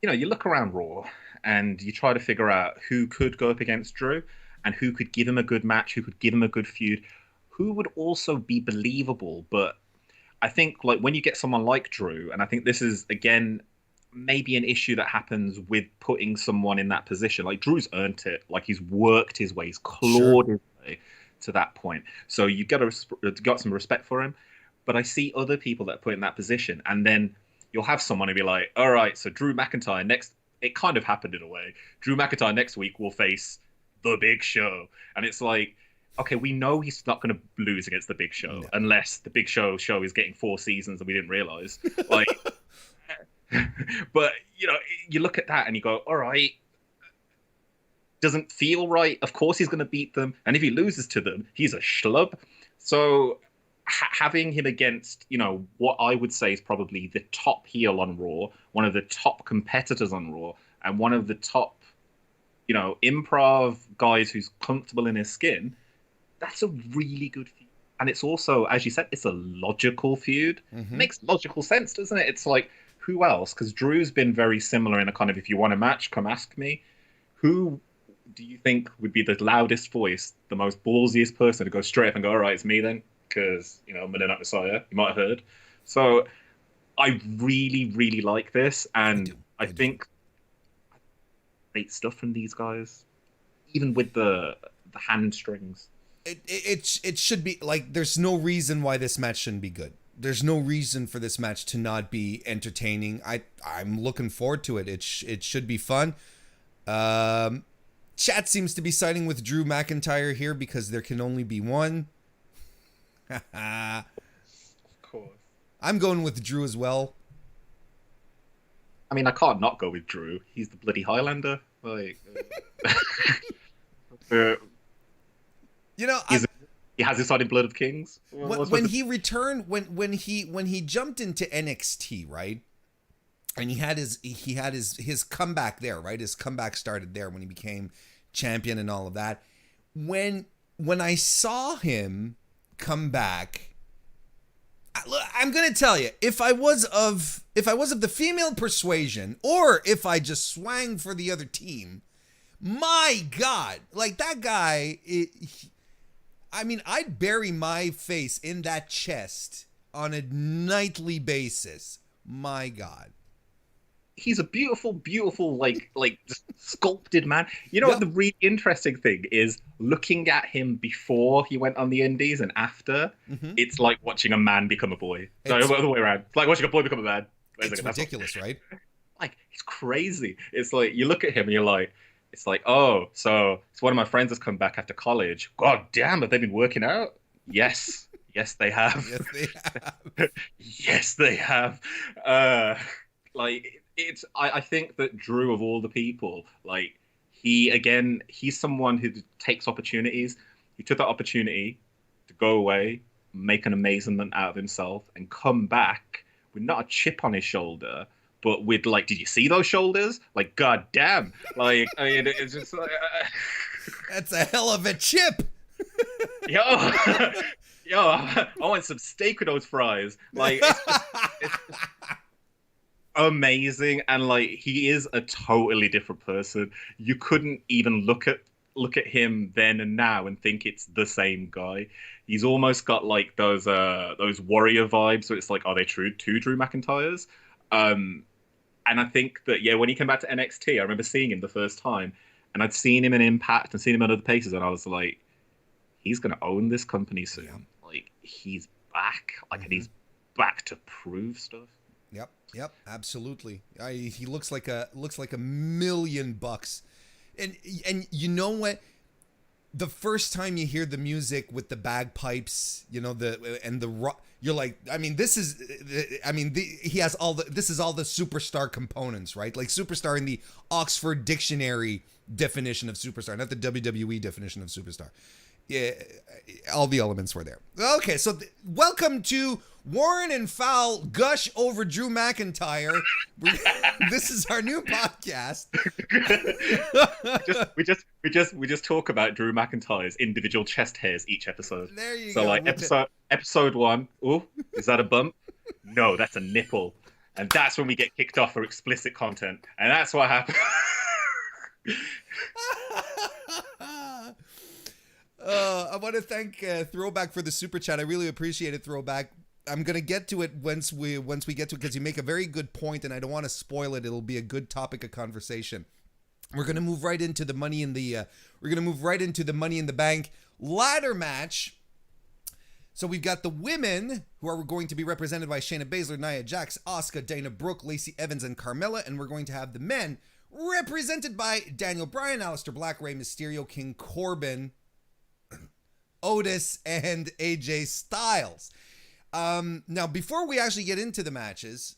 you look around Raw and you try to figure out who could go up against Drew and who could give him a good match, who could give him a good feud, who would also be believable. But I think like when you get someone like Drew, and I think this is, again, maybe an issue that happens with putting someone in that position. Like Drew's earned it. Like he's worked his way, he's clawed his way to that point. So you've got some respect for him. But I see other people that are put in that position, and then you'll have someone who be like, all right, so Drew McIntyre next, it kind of happened in a way. Drew McIntyre next week will face The Big Show. And it's like, okay, we know he's not going to lose against The Big Show unless The Big Show is getting 4 seasons and we didn't realize. Like, but, you look at that and you go, all right, doesn't feel right. Of course he's going to beat them. And if he loses to them, he's a schlub. So having him against, what I would say is probably the top heel on Raw, one of the top competitors on Raw, and one of the top, improv guys who's comfortable in his skin, that's a really good feat. and it's also, as you said, it's a logical feud. It Mm-hmm. makes logical sense, doesn't it? It's like, who else? Because Drew's been very similar in a kind of, if you want a match, come ask me. Who do you think would be the loudest voice, the most ballsiest person to go straight up and go, all right, it's me then? Because, Midnight Messiah, you might have heard. So I really, really like this. I And do. I I do. think great stuff from these guys, even with the hand strings. It should be like, there's no reason why this match shouldn't be good. There's no reason for this match to not be entertaining. I'm looking forward to it. It should be fun. Chat seems to be siding with Drew McIntyre here because there can only be one. I'm Of course. going with Drew as well. I mean, I can't not go with Drew. He's the bloody Highlander. Like, uh, You know, he has his side in Blood of Kings. when he returned, when he jumped into NXT, right? And he had his comeback there, right? His comeback started there when he became champion and all of that. When I saw him come back, I'm gonna tell you, if I was of the female persuasion, or if I just swang for the other team, my God, like that guy, I mean, I'd bury my face in that chest on a nightly basis. My God. He's a beautiful, beautiful, like just sculpted man. You know Yep. what the really interesting thing is? Looking at him before he went on the Indies and after, Mm-hmm. it's like watching a man become a boy. No, It's- the other way around. It's like watching a boy become a man. It's ridiculous, right? Like, he's crazy. It's like you look at him and you're like, it's like, oh, so it's one of my friends has come back after college. God damn, have they been working out? Yes, yes, they have. Yes, they have. Yes, they have. Like I think that Drew, of all the people, like he's someone who takes opportunities. He took that opportunity to go away, make an amazement out of himself, and come back with not a chip on his shoulder, but with like, did you see those shoulders? Like, god damn! Like, I mean, it's just like, That's a hell of a chip. yo, yo, I want some steak with those fries. Like, it's amazing, and like he is a totally different person. You couldn't even look at him then and now and think it's the same guy. He's almost got like those warrior vibes. So it's like, are they two Drew McIntyres? And I think that when he came back to NXT, I remember seeing him the first time, and I'd seen him in Impact and seen him at other places, and I was like, he's gonna own this company soon. Yeah. Like, he's back, like, and he's back to prove stuff. Yep, absolutely. He looks like a $1,000,000, and you know what? The first time you hear the music with the bagpipes, you're like, I mean, this is all the superstar components, right? Like superstar in the Oxford Dictionary definition of superstar, not the WWE definition of superstar. Yeah, all the elements were there. Okay, so welcome to Warren and Fowl gush over Drew McIntyre. This is our new podcast. we just talk about Drew McIntyre's individual chest hairs each episode. There you so go. like episode 1, oh, is that a bump? No, that's a nipple. And that's when we get kicked off for explicit content. And that's what happened. I want to thank Throwback for the super chat. I really appreciate it, Throwback. I'm gonna get to it once we get to it, because you make a very good point, and I don't want to spoil it. It'll be a good topic of conversation. We're gonna move right into the money in the Money in the Bank ladder match. So we've got the women, who are going to be represented by Shayna Baszler, Nia Jax, Asuka, Dana Brooke, Lacey Evans, and Carmella, and we're going to have the men represented by Daniel Bryan, Aleister Black, Rey Mysterio, King Corbin, Otis, and AJ Styles. Now, before we actually get into the matches,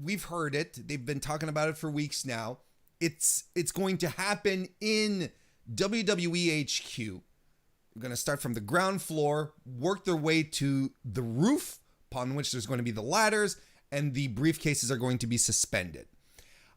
we've heard it. They've been talking about it for weeks now. It's going to happen in WWE HQ. We're going to start from the ground floor, work their way to the roof, upon which there's going to be the ladders, and the briefcases are going to be suspended.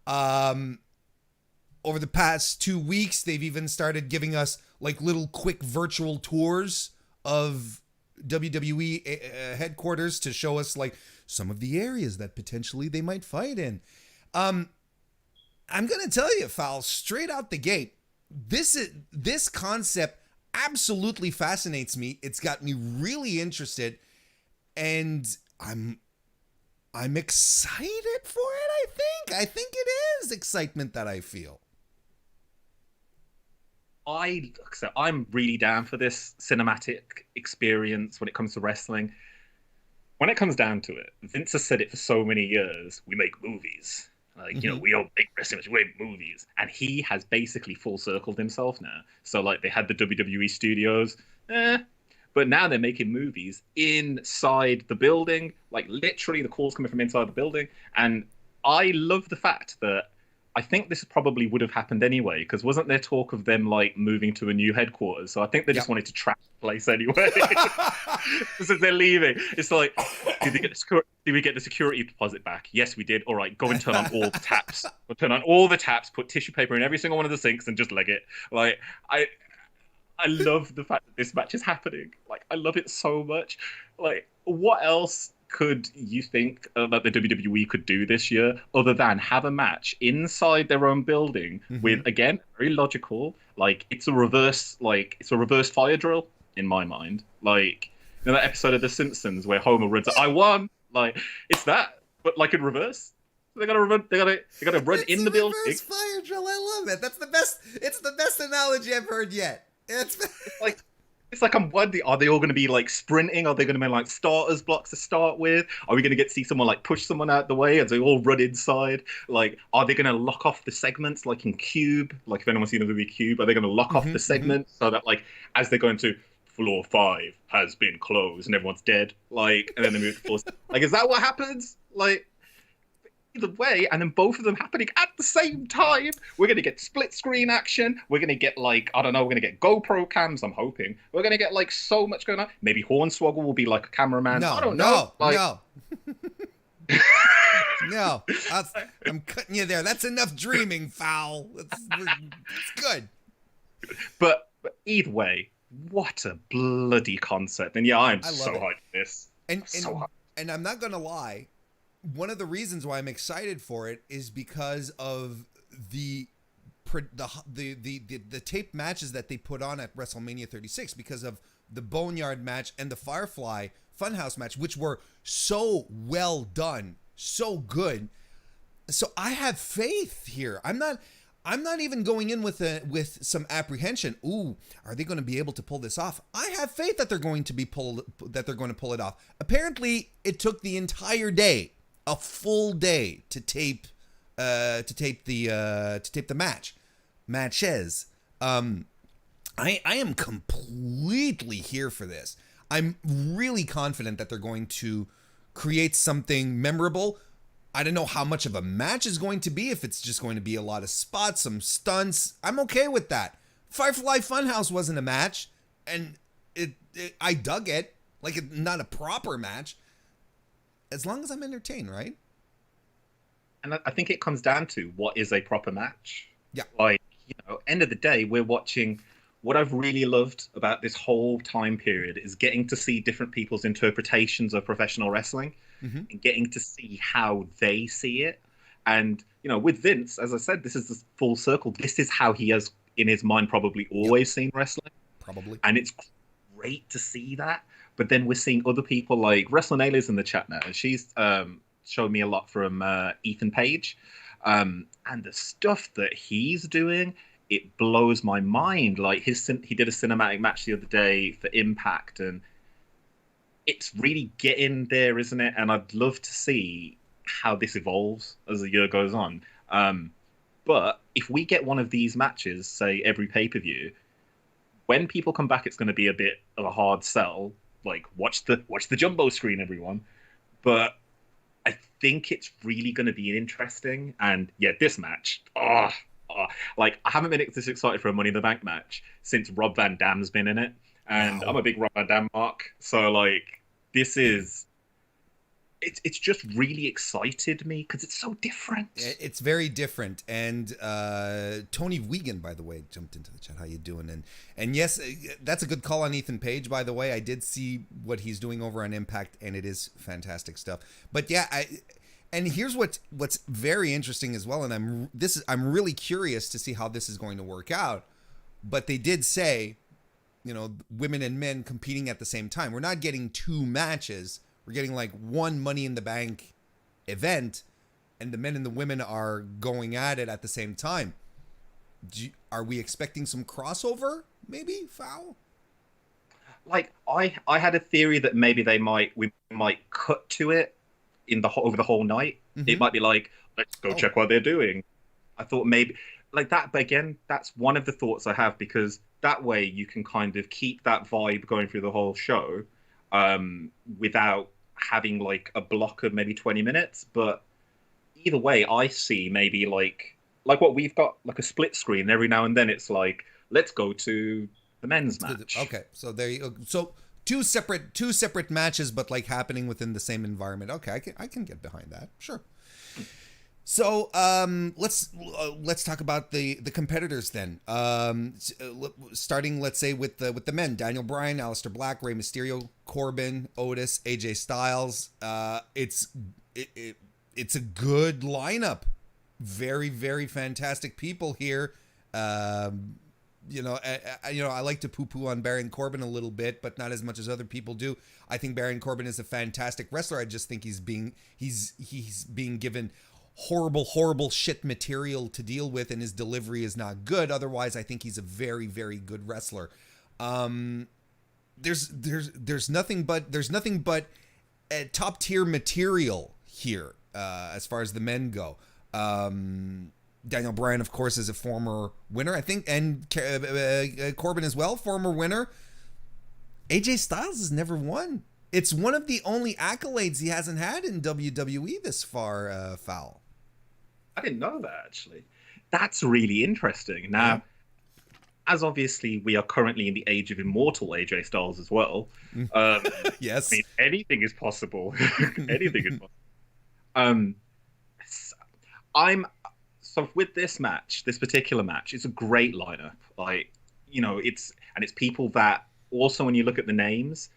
Over the past 2 weeks, they've even started giving us like little quick virtual tours of WWE headquarters to show us like some of the areas that potentially they might fight in. I'm gonna tell you, Fowl, straight out the gate, this concept absolutely fascinates me. It's got me really interested, and I'm excited for it. I think it is excitement that I feel. I'm really down for this cinematic experience when it comes to wrestling. When it comes down to it, Vince has said it for so many years. We make movies. Like, you know, we don't make wrestling, we make movies. And he has basically full circled himself now. So, like, they had the WWE studios, but now they're making movies inside the building. Like, literally, the calls coming from inside the building. And I love the fact that I think this probably would have happened anyway, because wasn't there talk of them like moving to a new headquarters? So I think they just wanted to trash the place anyway. Because they're leaving. It's like, did we get the security deposit back? Yes, we did. All right, go and turn on all the taps. We'll turn on all the taps, put tissue paper in every single one of the sinks, and just leg it. Like, I love the fact that this match is happening. Like, I love it so much. Like, what else could you think that the WWE could do this year other than have a match inside their own building with, again, very logical, like it's a reverse fire drill in my mind. Like, you know that episode of The Simpsons where Homer runs, I won. Like, it's that, but like in reverse. They gotta run. They gotta run in the building. Reverse fire drill. I love it. That's the best. It's the best analogy I've heard yet. It's like I'm wondering, are they all going to be like sprinting? Are they going to be like starters blocks to start with? Are we going to get to see someone like push someone out the way as they all run inside? Like, are they going to lock off the segments like in Cube? Like, if anyone's seen the movie Cube, are they going to lock off the segments so that like as they go into floor 5 has been closed and everyone's dead? Like, and then they move to floor 6. Like, is that what happens? Like, either way, and then both of them happening at the same time. We're going to get split screen action. We're going to get like, I don't know, we're going to get GoPro cams, I'm hoping. We're going to get like so much going on. Maybe Hornswoggle will be like a cameraman. I don't know. No. No. I'm cutting you there. That's enough dreaming, Fowl. It's good. But either way, what a bloody concept. And yeah, I'm so hyped for this. And I'm not going to lie, one of the reasons why I'm excited for it is because of the taped matches that they put on at WrestleMania 36, because of the Boneyard match and the Firefly Funhouse match, which were so well done, so good. So I have faith here. I'm not even going in with some apprehension. Ooh, are they going to be able to pull this off? I have faith that they're going to pull it off. Apparently, it took the entire day, a full day, to tape the matches. I am completely here for this. I'm really confident that they're going to create something memorable. I don't know how much of a match is going to be, if it's just going to be a lot of spots, some stunts. I'm okay with that. Firefly Funhouse wasn't a match, and I dug it. Like, not a proper match. As long as I'm entertained, right? And I think it comes down to what is a proper match. Yeah. Like, you know, end of the day, we're watching. What I've really loved about this whole time period is getting to see different people's interpretations of professional wrestling and getting to see how they see it. And, you know, with Vince, as I said, this is the full circle. This is how he has, in his mind, probably always seen wrestling. Probably. And it's great to see that. But then we're seeing other people like WrestleNalia's in the chat now. She's showed me a lot from Ethan Page. And the stuff that he's doing, it blows my mind. Like he did a cinematic match the other day for Impact, and it's really getting there, isn't it? And I'd love to see how this evolves as the year goes on. But if we get one of these matches, say every pay-per-view, when people come back, it's going to be a bit of a hard sell. Like, watch the jumbo screen, everyone. But I think it's really going to be interesting. And yeah, this match, like, I haven't been this excited for a Money in the Bank match since Rob Van Dam's been in it. And I'm a big Rob Van Dam mark. So, like, this is it's just really excited me because it's so different. It's very different. And Tony Wiegand, by the way, jumped into the chat. How you doing? And yes, that's a good call on Ethan Page, by the way. I did see what he's doing over on Impact, and it is fantastic stuff. But yeah, and here's what's very interesting as well. And I'm really curious to see how this is going to work out. But they did say, you know, women and men competing at the same time. We're not getting 2 matches. We're getting like one Money in the Bank event, and the men and the women are going at it at the same time. Are we expecting some crossover? Maybe, Fowl? Like I had a theory that maybe we might cut to it over the whole night. Mm-hmm. It might be like, let's go check what they're doing. I thought maybe like that, but again, that's one of the thoughts I have, because that way you can kind of keep that vibe going through the whole show without having like a block of maybe 20 minutes. But either way, I see maybe like what we've got, like a split screen every now and then. It's like, let's go to the men's match. Okay, so there you go. So two separate matches, but like happening within the same environment. Okay, I can get behind that. Sure. So let's talk about the competitors then. Starting, let's say, with the men: Daniel Bryan, Aleister Black, Rey Mysterio, Corbin, Otis, AJ Styles. It's a good lineup. Very, very fantastic people here. I like to poo-poo on Baron Corbin a little bit, but not as much as other people do. I think Baron Corbin is a fantastic wrestler. I just think he's being given horrible shit material to deal with, and his delivery is not good. Otherwise, I think he's a very, very good wrestler. There's nothing but top tier material here as far as the men go. Daniel Bryan, of course, is a former winner, I think, and Corbin as well, former winner. AJ Styles has never won. It's one of the only accolades he hasn't had in WWE this far, Fowl. I didn't know that, actually. That's really interesting. Now, as obviously we are currently in the age of immortal AJ Styles as well. Yes. I mean, anything is possible. Anything is possible. So with this particular match, it's a great lineup. Like, it's people that also, when you look at the names,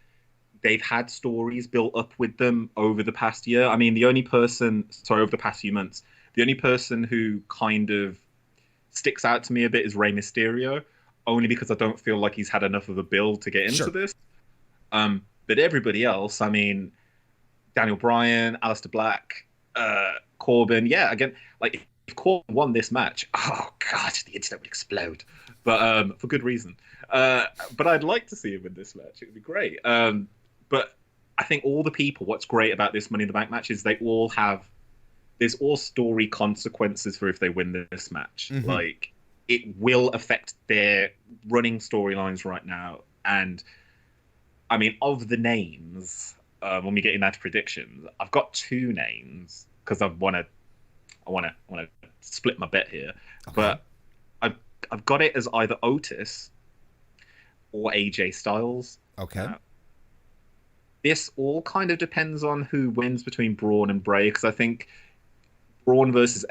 they've had stories built up with them over the past year. I mean, over the past few months, the only person who kind of sticks out to me a bit is Rey Mysterio, only because I don't feel like he's had enough of a build to get into this. But everybody else, I mean, Daniel Bryan, Aleister Black, Corbin, yeah, again, like, if Corbin won this match, oh god, the internet would explode, but for good reason. But I'd like to see him win this match. It would be great. But I think all the people, what's great about this Money in the Bank match is there's all story consequences for if they win this match. Mm-hmm. Like, it will affect their running storylines right now. And I mean, of the names, when we get into predictions, I've got 2 names because I want to split my bet here. Okay. But I've got it as either Otis or AJ Styles. Okay. This all kind of depends on who wins between Braun and Bray, because I think Braun versus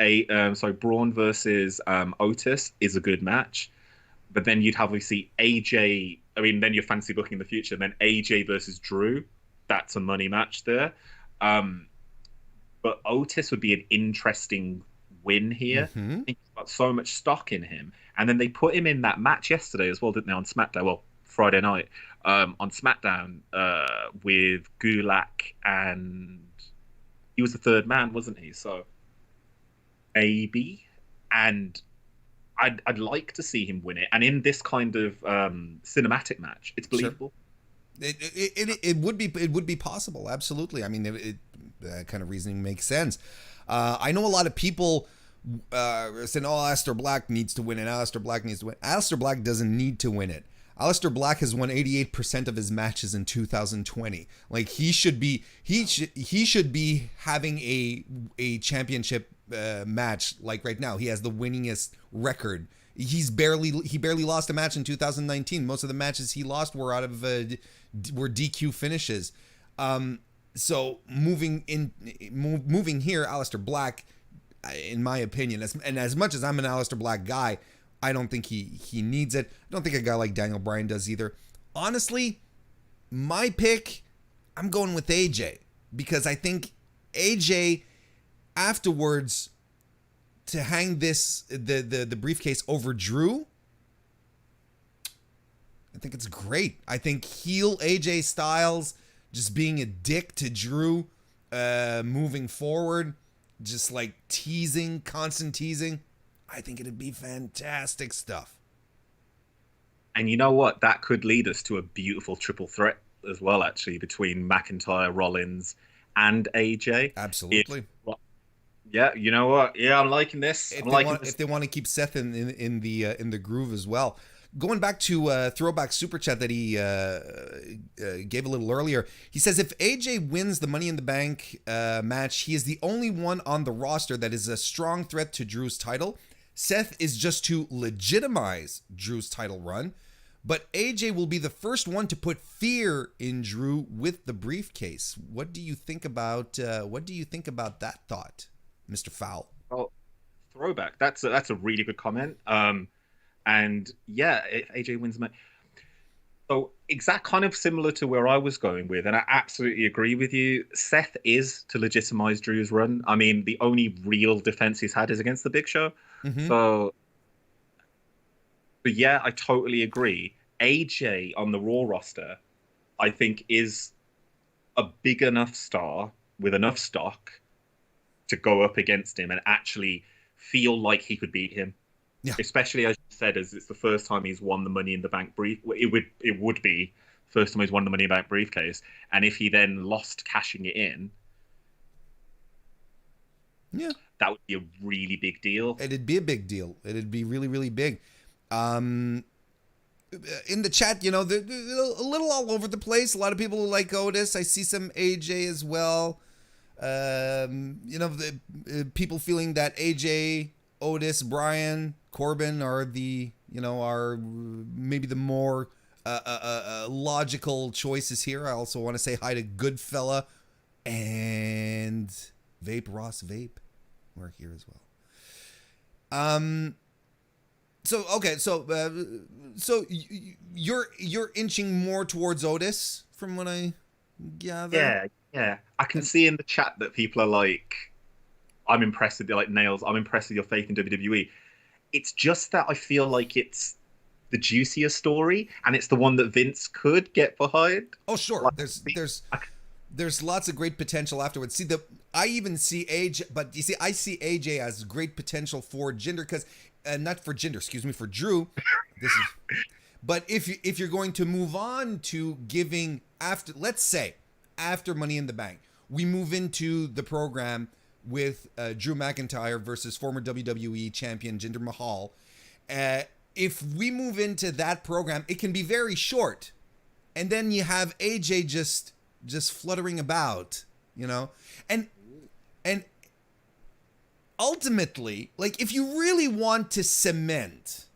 Otis is a good match. But then you'd have, obviously, AJ. I mean, then you're fancy booking in the future. Then AJ versus Drew. That's a money match there. But Otis would be an interesting win here. Mm-hmm. I think he's got so much stock in him. And then they put him in that match yesterday as well, didn't they, on SmackDown? Well, Friday night on SmackDown with Gulak, and he was the third man, wasn't he? So maybe. And I'd like to see him win it. And in this kind of cinematic match, it's believable. Sure. It would be possible, absolutely. I mean, that kind of reasoning makes sense. I know a lot of people saying, "Oh, Aleister Black needs to win it. Aleister Black needs to win." Aleister Black doesn't need to win it. Aleister Black has won 88% of his matches in 2020. Like, he should be having a championship match like right now. He has the winningest record. He barely lost a match in 2019. Most of the matches he lost were were DQ finishes. So moving here, Aleister Black, in my opinion, as much as I'm an Aleister Black guy, I don't think he needs it. I don't think a guy like Daniel Bryan does either. Honestly, my pick, I'm going with AJ, because I think AJ afterwards to hang the briefcase over Drew, I think it's great. I think heel AJ Styles just being a dick to Drew, moving forward, just like constant teasing. I think it'd be fantastic stuff. And you know what? That could lead us to a beautiful triple threat as well, actually, between McIntyre, Rollins, and AJ. Absolutely. Yeah, you know what? Yeah, I'm liking this. If they want to keep Seth in the groove as well. Going back to throwback super chat that he gave a little earlier, he says if AJ wins the Money in the Bank match, he is the only one on the roster that is a strong threat to Drew's title. Seth is just to legitimize Drew's title run, but AJ will be the first one to put fear in Drew with the briefcase. What do you think about that thought, Mr. Fowl? Well, throwback. That's a really good comment. And yeah, if AJ wins the match. So exact kind of similar to where I was going with, and I absolutely agree with you. Seth is to legitimize Drew's run. I mean, the only real defense he's had is against the Big Show. Mm-hmm. But yeah, I totally agree. AJ on the Raw roster, I think, is a big enough star with enough stock to go up against him and actually feel like he could beat him. Yeah. Especially, as you said, as it's the first time he's won the Money in the Bank it would be first time he's won the Money in the Bank briefcase, and if he then lost cashing it in, yeah, that would be a really big deal. It'd be a big deal. It'd be really, really big. In the chat, they're a little all over the place. A lot of people who like Otis. I see some AJ as well. People feeling that AJ, Otis, Bryan, Corbin are are maybe the more logical choices here. I also want to say hi to Goodfella and Vape Ross Vape. We're here as well. So you're inching more towards Otis from what I gather. Yeah. I can see in the chat that people are like, I'm impressed with Nails. I'm impressed with your faith in WWE. It's just that I feel like it's the juicier story, and it's the one that Vince could get behind. Oh, sure. There's lots of great potential afterwards. I even see AJ, but you see, I see AJ as great potential for Jinder, because for Drew. But if you're going to move on to giving let's say after Money in the Bank, we move into the program with Drew McIntyre versus former WWE champion Jinder Mahal. If we move into that program, it can be very short, and then you have AJ just fluttering about, and ultimately, like, if you really want to cement,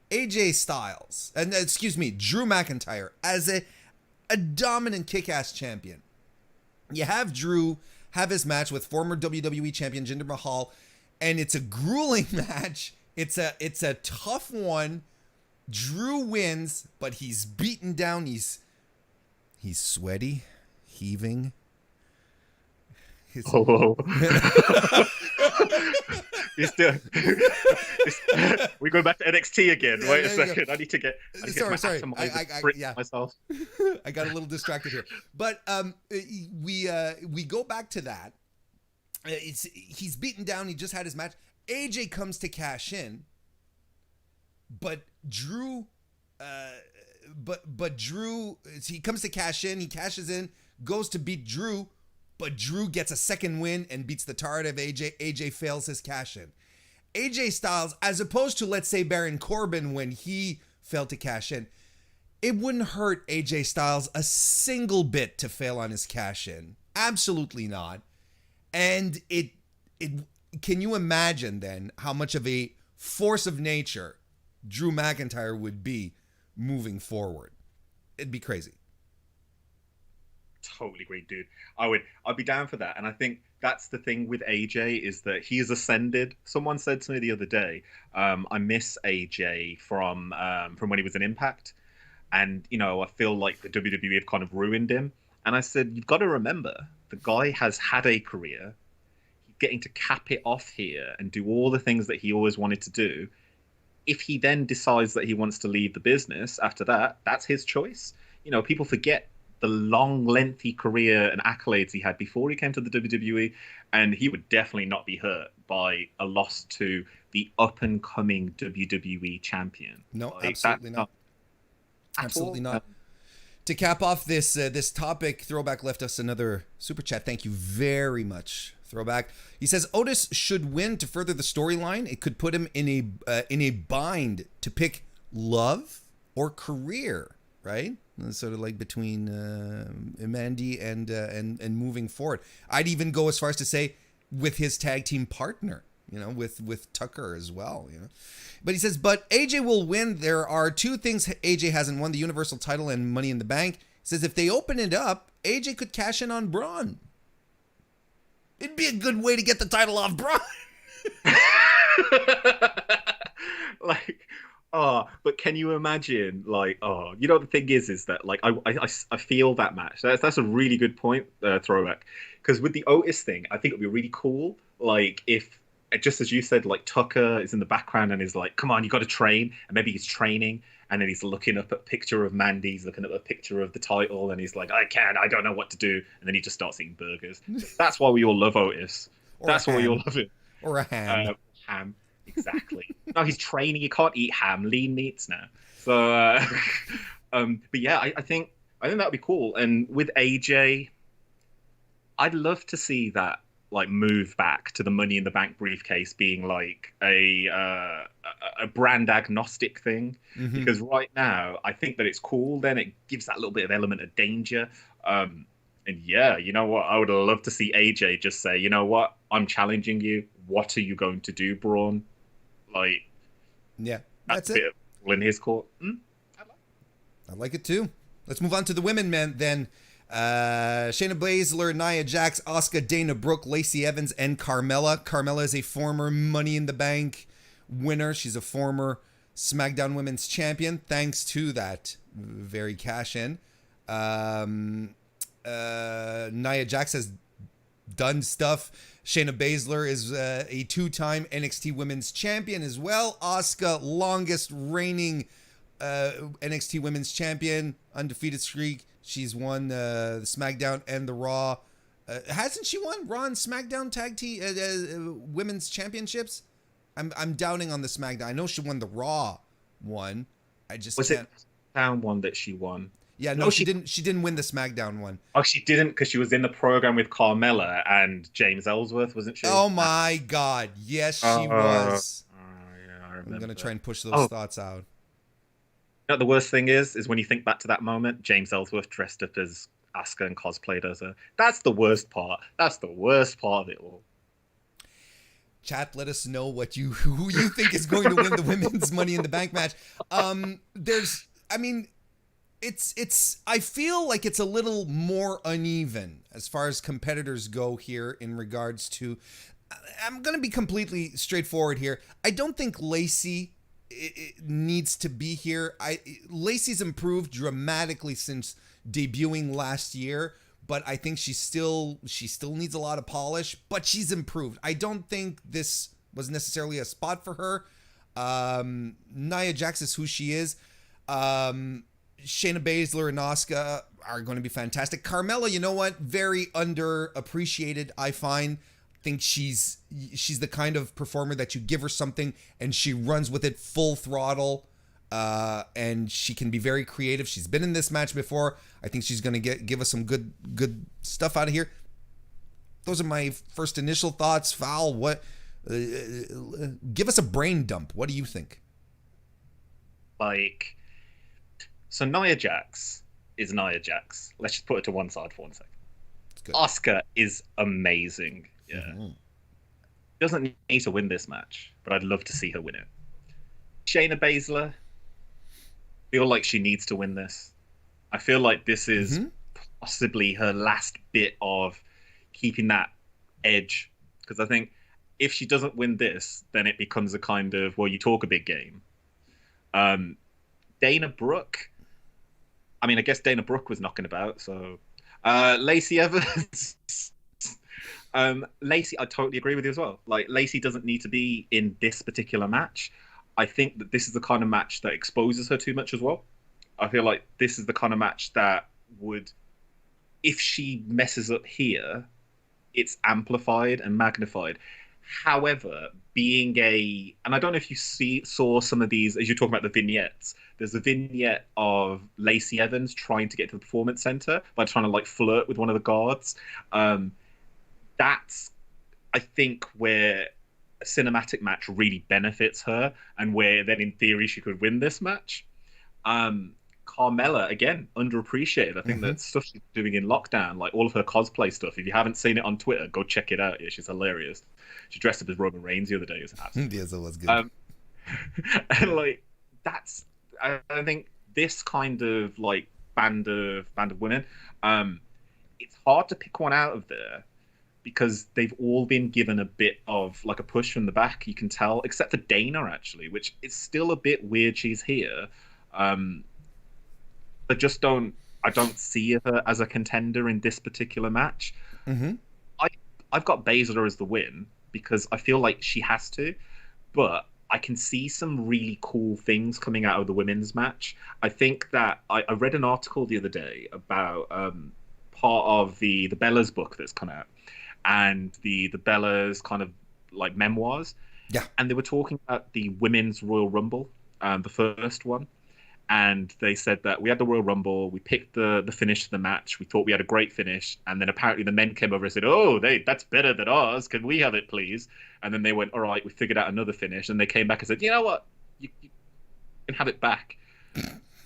AJ Styles Drew McIntyre as a dominant kick-ass champion. You have Drew have his match with former WWE champion Jinder Mahal, and it's a grueling match. It's a tough one. Drew wins, but he's beaten down. He's sweaty, heaving. Oh. We go back to NXT again. Yeah, Wait a second. I need to get sorry. myself. I got a little distracted here. But we go back to that. He's beaten down. He just had his match. AJ comes to cash in, but Drew he comes to cash in. He cashes in, goes to beat Drew. But Drew gets a second win and beats the tar out of AJ. AJ fails his cash in. AJ Styles, as opposed to, let's say, Baron Corbin when he failed to cash in, it wouldn't hurt AJ Styles a single bit to fail on his cash in. Absolutely not. And it can you imagine then how much of a force of nature Drew McIntyre would be moving forward? It'd be crazy. totally agree, dude. I'd be down for that. And I think that's the thing with AJ is that he has ascended. Someone said to me the other day, I miss AJ from when he was in Impact. And, I feel like the WWE have kind of ruined him. And I said, you've got to remember, the guy has had a career. He's getting to cap it off here and do all the things that he always wanted to do. If he then decides that he wants to leave the business after that, that's his choice. People forget the long, lengthy career and accolades he had before he came to the WWE, and he would definitely not be hurt by a loss to the up-and-coming WWE champion. No, absolutely not. Absolutely not. To cap off this topic, Throwback left us another super chat. Thank you very much, Throwback. He says Otis should win to further the storyline. It could put him in a bind to pick love or career, right? Sort of like between Mandy and moving forward. I'd even go as far as to say with his tag team partner, with Tucker as well, But he says, but AJ will win. There are two things AJ hasn't won: the Universal title and Money in the Bank. He says if they open it up, AJ could cash in on Braun. It'd be a good way to get the title off Braun. But can you imagine, the thing is that, I feel that match. That's a really good point, Throwback. Because with the Otis thing, I think it'd be really cool, if, just as you said, Tucker is in the background and is like, come on, you got to train. And maybe he's training, and then he's looking up at a picture of Mandy, he's looking at a picture of the title, and he's like, I don't know what to do. And then he just starts eating burgers. That's why we all love Otis. That's why we all love him. Or a ham. Ham. Exactly. No, he's training. You can't eat ham, lean meats now. So, but yeah, I think that'd be cool. And with AJ, I'd love to see that move back to the Money in the Bank briefcase being a brand agnostic thing. Mm-hmm. Because right now, I think that it's cool. Then it gives that little bit of element of danger. And yeah, you know what? I would love to see AJ just say, you know what? I'm challenging you. What are you going to do, Braun? Yeah, that's it. In his court. I like it too. Let's move on to the women, man. Then Shayna Baszler, Nia Jax, Asuka, Dana Brooke, Lacey Evans, and Carmella. Carmella is a former Money in the Bank winner. She's a former SmackDown Women's Champion, thanks to that very cash in. Nia Jax has done stuff. Shayna Baszler is a two-time NXT Women's Champion as well. Asuka, longest reigning NXT Women's Champion, undefeated streak. She's won the SmackDown and the Raw. Hasn't she won Raw and SmackDown Tag Team Women's Championships? I'm doubting on the SmackDown. I know she won the Raw one. I just was it SmackDown one that she won? Yeah, no, she didn't. She didn't win the SmackDown one. Oh, she didn't, because she was in the program with Carmella and James Ellsworth, wasn't she? Oh my God, yes, she was. Yeah, I remember. I'm gonna try and push those thoughts out. The worst thing is when you think back to that moment, James Ellsworth dressed up as Asuka and cosplayed as her. That's the worst part. That's the worst part of it all. Chat, let us know who you think is going to win the women's Money in the Bank match. I feel like it's a little more uneven as far as competitors go here in regards to, I'm going to be completely straightforward here. I don't think Lacey needs to be here. Lacey's improved dramatically since debuting last year, but I think she still needs a lot of polish, but she's improved. I don't think this was necessarily a spot for her. Nia Jax is who she is. Shayna Baszler and Asuka are going to be fantastic. Carmella, you know what? Very underappreciated, I find. I think she's the kind of performer that you give her something and she runs with it full throttle. And she can be very creative. She's been in this match before. I think she's going to give us some good stuff out of here. Those are my first initial thoughts. Fowl, give us a brain dump. What do you think? So Nia Jax is Nia Jax. Let's just put it to one side for 1 second. Good. Asuka is amazing. Yeah. Mm-hmm. Doesn't need to win this match, but I'd love to see her win it. Shayna Baszler, feel like she needs to win this. I feel like this is possibly her last bit of keeping that edge. Because I think if she doesn't win this, then it becomes a kind of, well, you talk a big game. Dana Brooke. I mean, I guess Dana Brooke was knocking about. So Lacey Evans. Lacey, I totally agree with you as well. Like, Lacey doesn't need to be in this particular match. I think that this is the kind of match that exposes her too much as well. I feel like this is the kind of match that would, if she messes up here, it's amplified and magnified. However, and I don't know if you saw some of these, as you're talking about the vignettes, there's a vignette of Lacey Evans trying to get to the performance center by trying to like flirt with one of the guards. That's, I think, where a cinematic match really benefits her, and where then in theory she could win this match. Carmella, again, underappreciated. I think that stuff she's doing in lockdown, like all of her cosplay stuff, if you haven't seen it on Twitter, go check it out. Yeah, she's hilarious. She dressed up as Roman Reigns the other day. It was absolutely yes, it was good. And like, that's, I think this kind of like band of women, it's hard to pick one out of there, because they've all been given a bit of like a push from the back, you can tell, except for Dana, actually, which is still a bit weird she's here. I don't see her as a contender in this particular match. I've got Baszler as the win because I feel like she has to, but I can see some really cool things coming out of the women's match. I think that I read an article the other day about part of the Bellas book that's come out, and the Bellas kind of like memoirs. Yeah. And they were talking about the women's Royal Rumble, the first one. And they said that we had the Royal Rumble, we picked the finish of the match, we thought we had a great finish, and then apparently the men came over and said, oh, that's better than ours, can we have it, please? And then they went, all right, we figured out another finish, and they came back and said, you know what, you can have it back.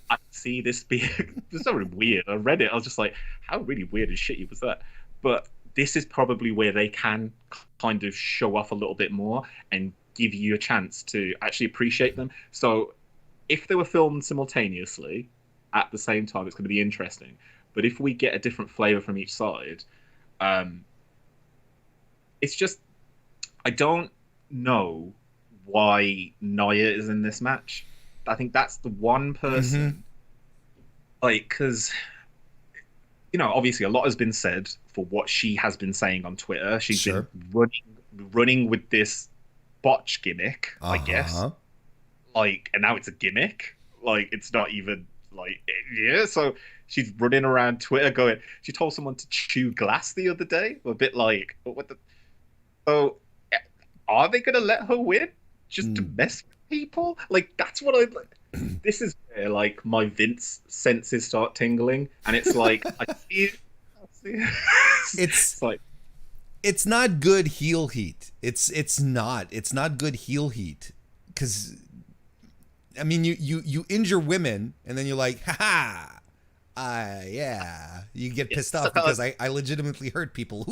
I see this being, it's so really weird. I read it, I was just like, how really weird and shitty was that? But this is probably where they can kind of show off a little bit more and give you a chance to actually appreciate them. So if they were filmed simultaneously at the same time, it's going to be interesting. But if we get a different flavor from each side, it's just, I don't know why Nia is in this match. I think that's the one person, like, because, you know, obviously a lot has been said for what she has been saying on Twitter. She's been running with this botch gimmick, I guess. Like, and now it's a gimmick. Like, it's not even like, yeah. So she's running around Twitter going, she told someone to chew glass the other day. A bit like, what the? So, are they gonna let her win just to mess with people? Like, that's what I like. This is where like my Vince senses start tingling, and it's like I see it. It's like, it's not good heel heat. It's not good heel heat, because I mean, you injure women, and then you're like, ha yeah. You get pissed off because I legitimately hurt people.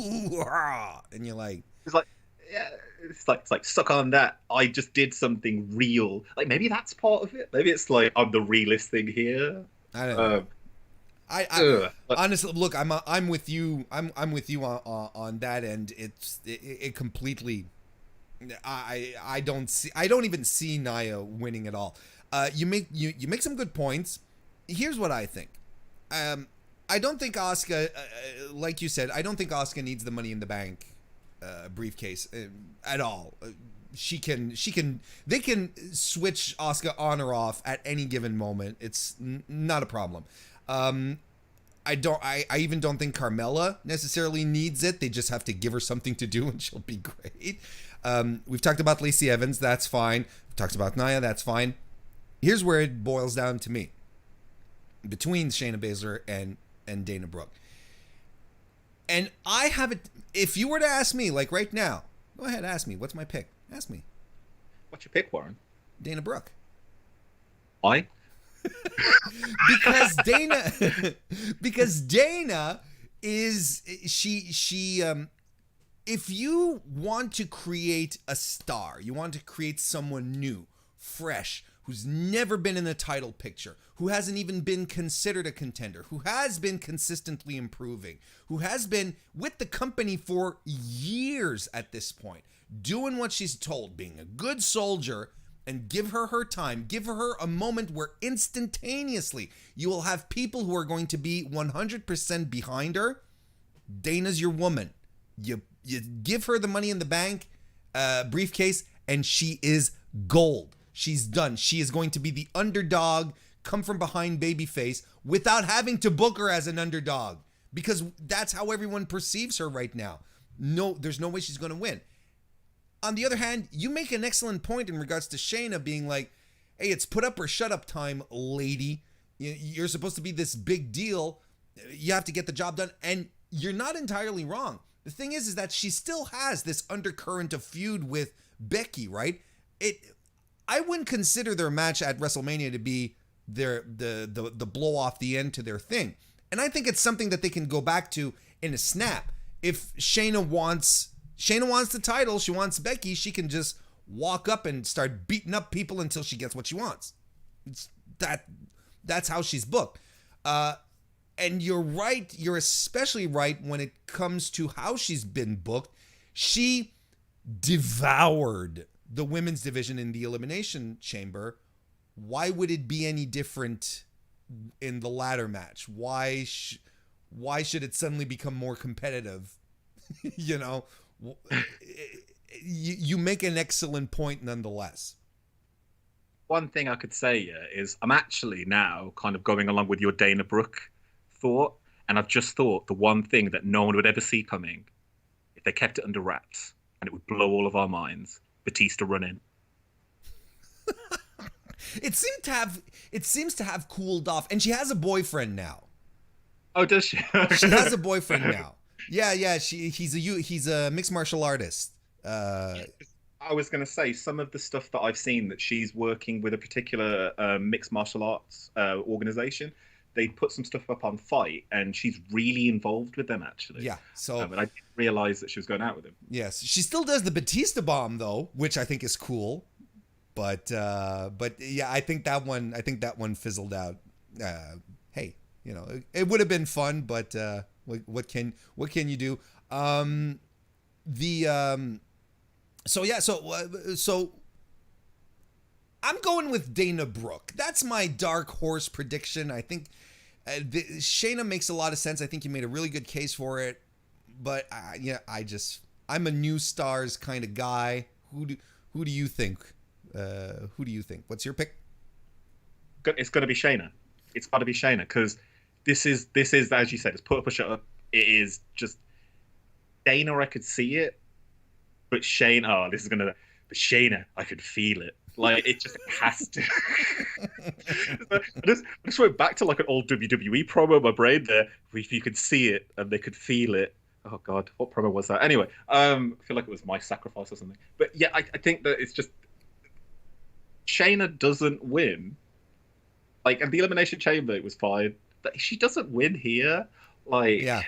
And you're like, it's like, yeah, it's like suck on that. I just did something real. Like, maybe that's part of it. Maybe it's like, I'm the realist thing here. I don't know. I honestly, look, I'm with you. I'm with you on that end. It completely. I don't even see Nia winning at all. You make some good points. Here's what I think. I don't think Asuka, like you said, I don't think Asuka needs the Money in the Bank briefcase at all. They can switch Asuka on or off at any given moment. It's not a problem. I even don't think Carmella necessarily needs it. They just have to give her something to do and she'll be great. We've talked about Lacey Evans. That's fine. We've talked about Nia. That's fine. Here's where it boils down to me. Between Shayna Baszler and Dana Brooke. And I have it. If you were to ask me, like right now, go ahead, ask me. What's my pick? Ask me. What's your pick, Warren? Dana Brooke. Why? because Dana is she if you want to create a star, you want to create someone new, fresh, who's never been in the title picture, who hasn't even been considered a contender, who has been consistently improving, who has been with the company for years at this point, doing what she's told, being a good soldier, and give her her time, give her a moment where instantaneously you will have people who are going to be 100% behind her. Dana's your woman. You give her the Money in the Bank briefcase, and she is gold. She's done. She is going to be the underdog, come from behind babyface without having to book her as an underdog, because that's how everyone perceives her right now. No, there's no way she's going to win. On the other hand, you make an excellent point in regards to Shayna being like, hey, it's put up or shut up time, lady. You're supposed to be this big deal. You have to get the job done. And you're not entirely wrong. The thing is that she still has this undercurrent of feud with Becky, right? I wouldn't consider their match at WrestleMania to be the blow off the end to their thing. And I think it's something that they can go back to in a snap. If Shayna wants the title, she wants Becky, she can just walk up and start beating up people until she gets what she wants. That's how she's booked. And you're right, you're especially right when it comes to how she's been booked. She devoured the women's division in the Elimination Chamber. Why would it be any different in the ladder match? Why should it suddenly become more competitive? You know, you make an excellent point nonetheless. One thing I could say is I'm actually now kind of going along with your Dana Brooke thought, and I've just thought the one thing that no one would ever see coming, if they kept it under wraps, and it would blow all of our minds, Batista run in. It seems to have cooled off, and she has a boyfriend now. Oh, does she? She has a boyfriend now. Yeah. He's a mixed martial artist. I was going to say some of the stuff that I've seen that she's working with a particular mixed martial arts organization. They put some stuff up on Fight, and she's really involved with them actually. Yeah. So, but I didn't realize that she was going out with him. Yes, she still does the Batista bomb though, which I think is cool. But yeah, I think that one fizzled out. Hey, you know, it would have been fun, but what can you do? So I'm going with Dana Brooke. That's my dark horse prediction. I think Shayna makes a lot of sense. I think you made a really good case for it. But I'm a new stars kind of guy. Who do you think? Who do you think? What's your pick? It's going to be Shayna. It's got to be Shayna, because this is as you said, it's put up or shut up. It is just Dana. I could see it, but Shayna. Oh, this is gonna. But Shayna, I could feel it. Like it just has to. I just went back to like an old WWE promo in my brain there. If you could see it and they could feel it. Oh God, what promo was that? Anyway, I feel like it was My Sacrifice or something. But yeah, I think that it's just Shayna doesn't win. Like, and the Elimination Chamber, it was fine, but she doesn't win here. Like, yeah.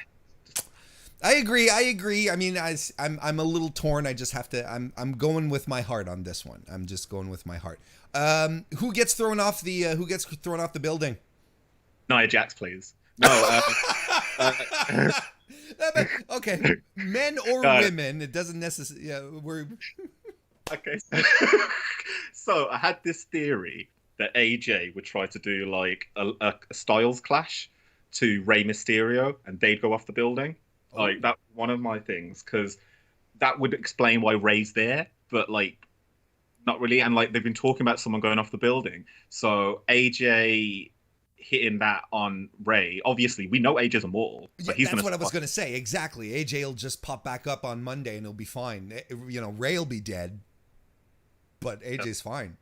I agree. I mean, I'm a little torn. I just have to. I'm going with my heart on this one. I'm just going with my heart. Who gets thrown off the building? Nia Jax, please. No. Okay, men or women, it doesn't necessarily. Yeah, we're. Okay. So I had this theory that AJ would try to do like a Styles clash to Rey Mysterio, and they'd go off the building. Like that's one of my things, because that would explain why Rey's there, but like not really. And like they've been talking about someone going off the building, so AJ hitting that on Rey. Obviously, we know AJ's immortal. So yeah, that's what I was going to say. Exactly, AJ will just pop back up on Monday and he'll be fine. You know, Rey will be dead, but AJ's fine.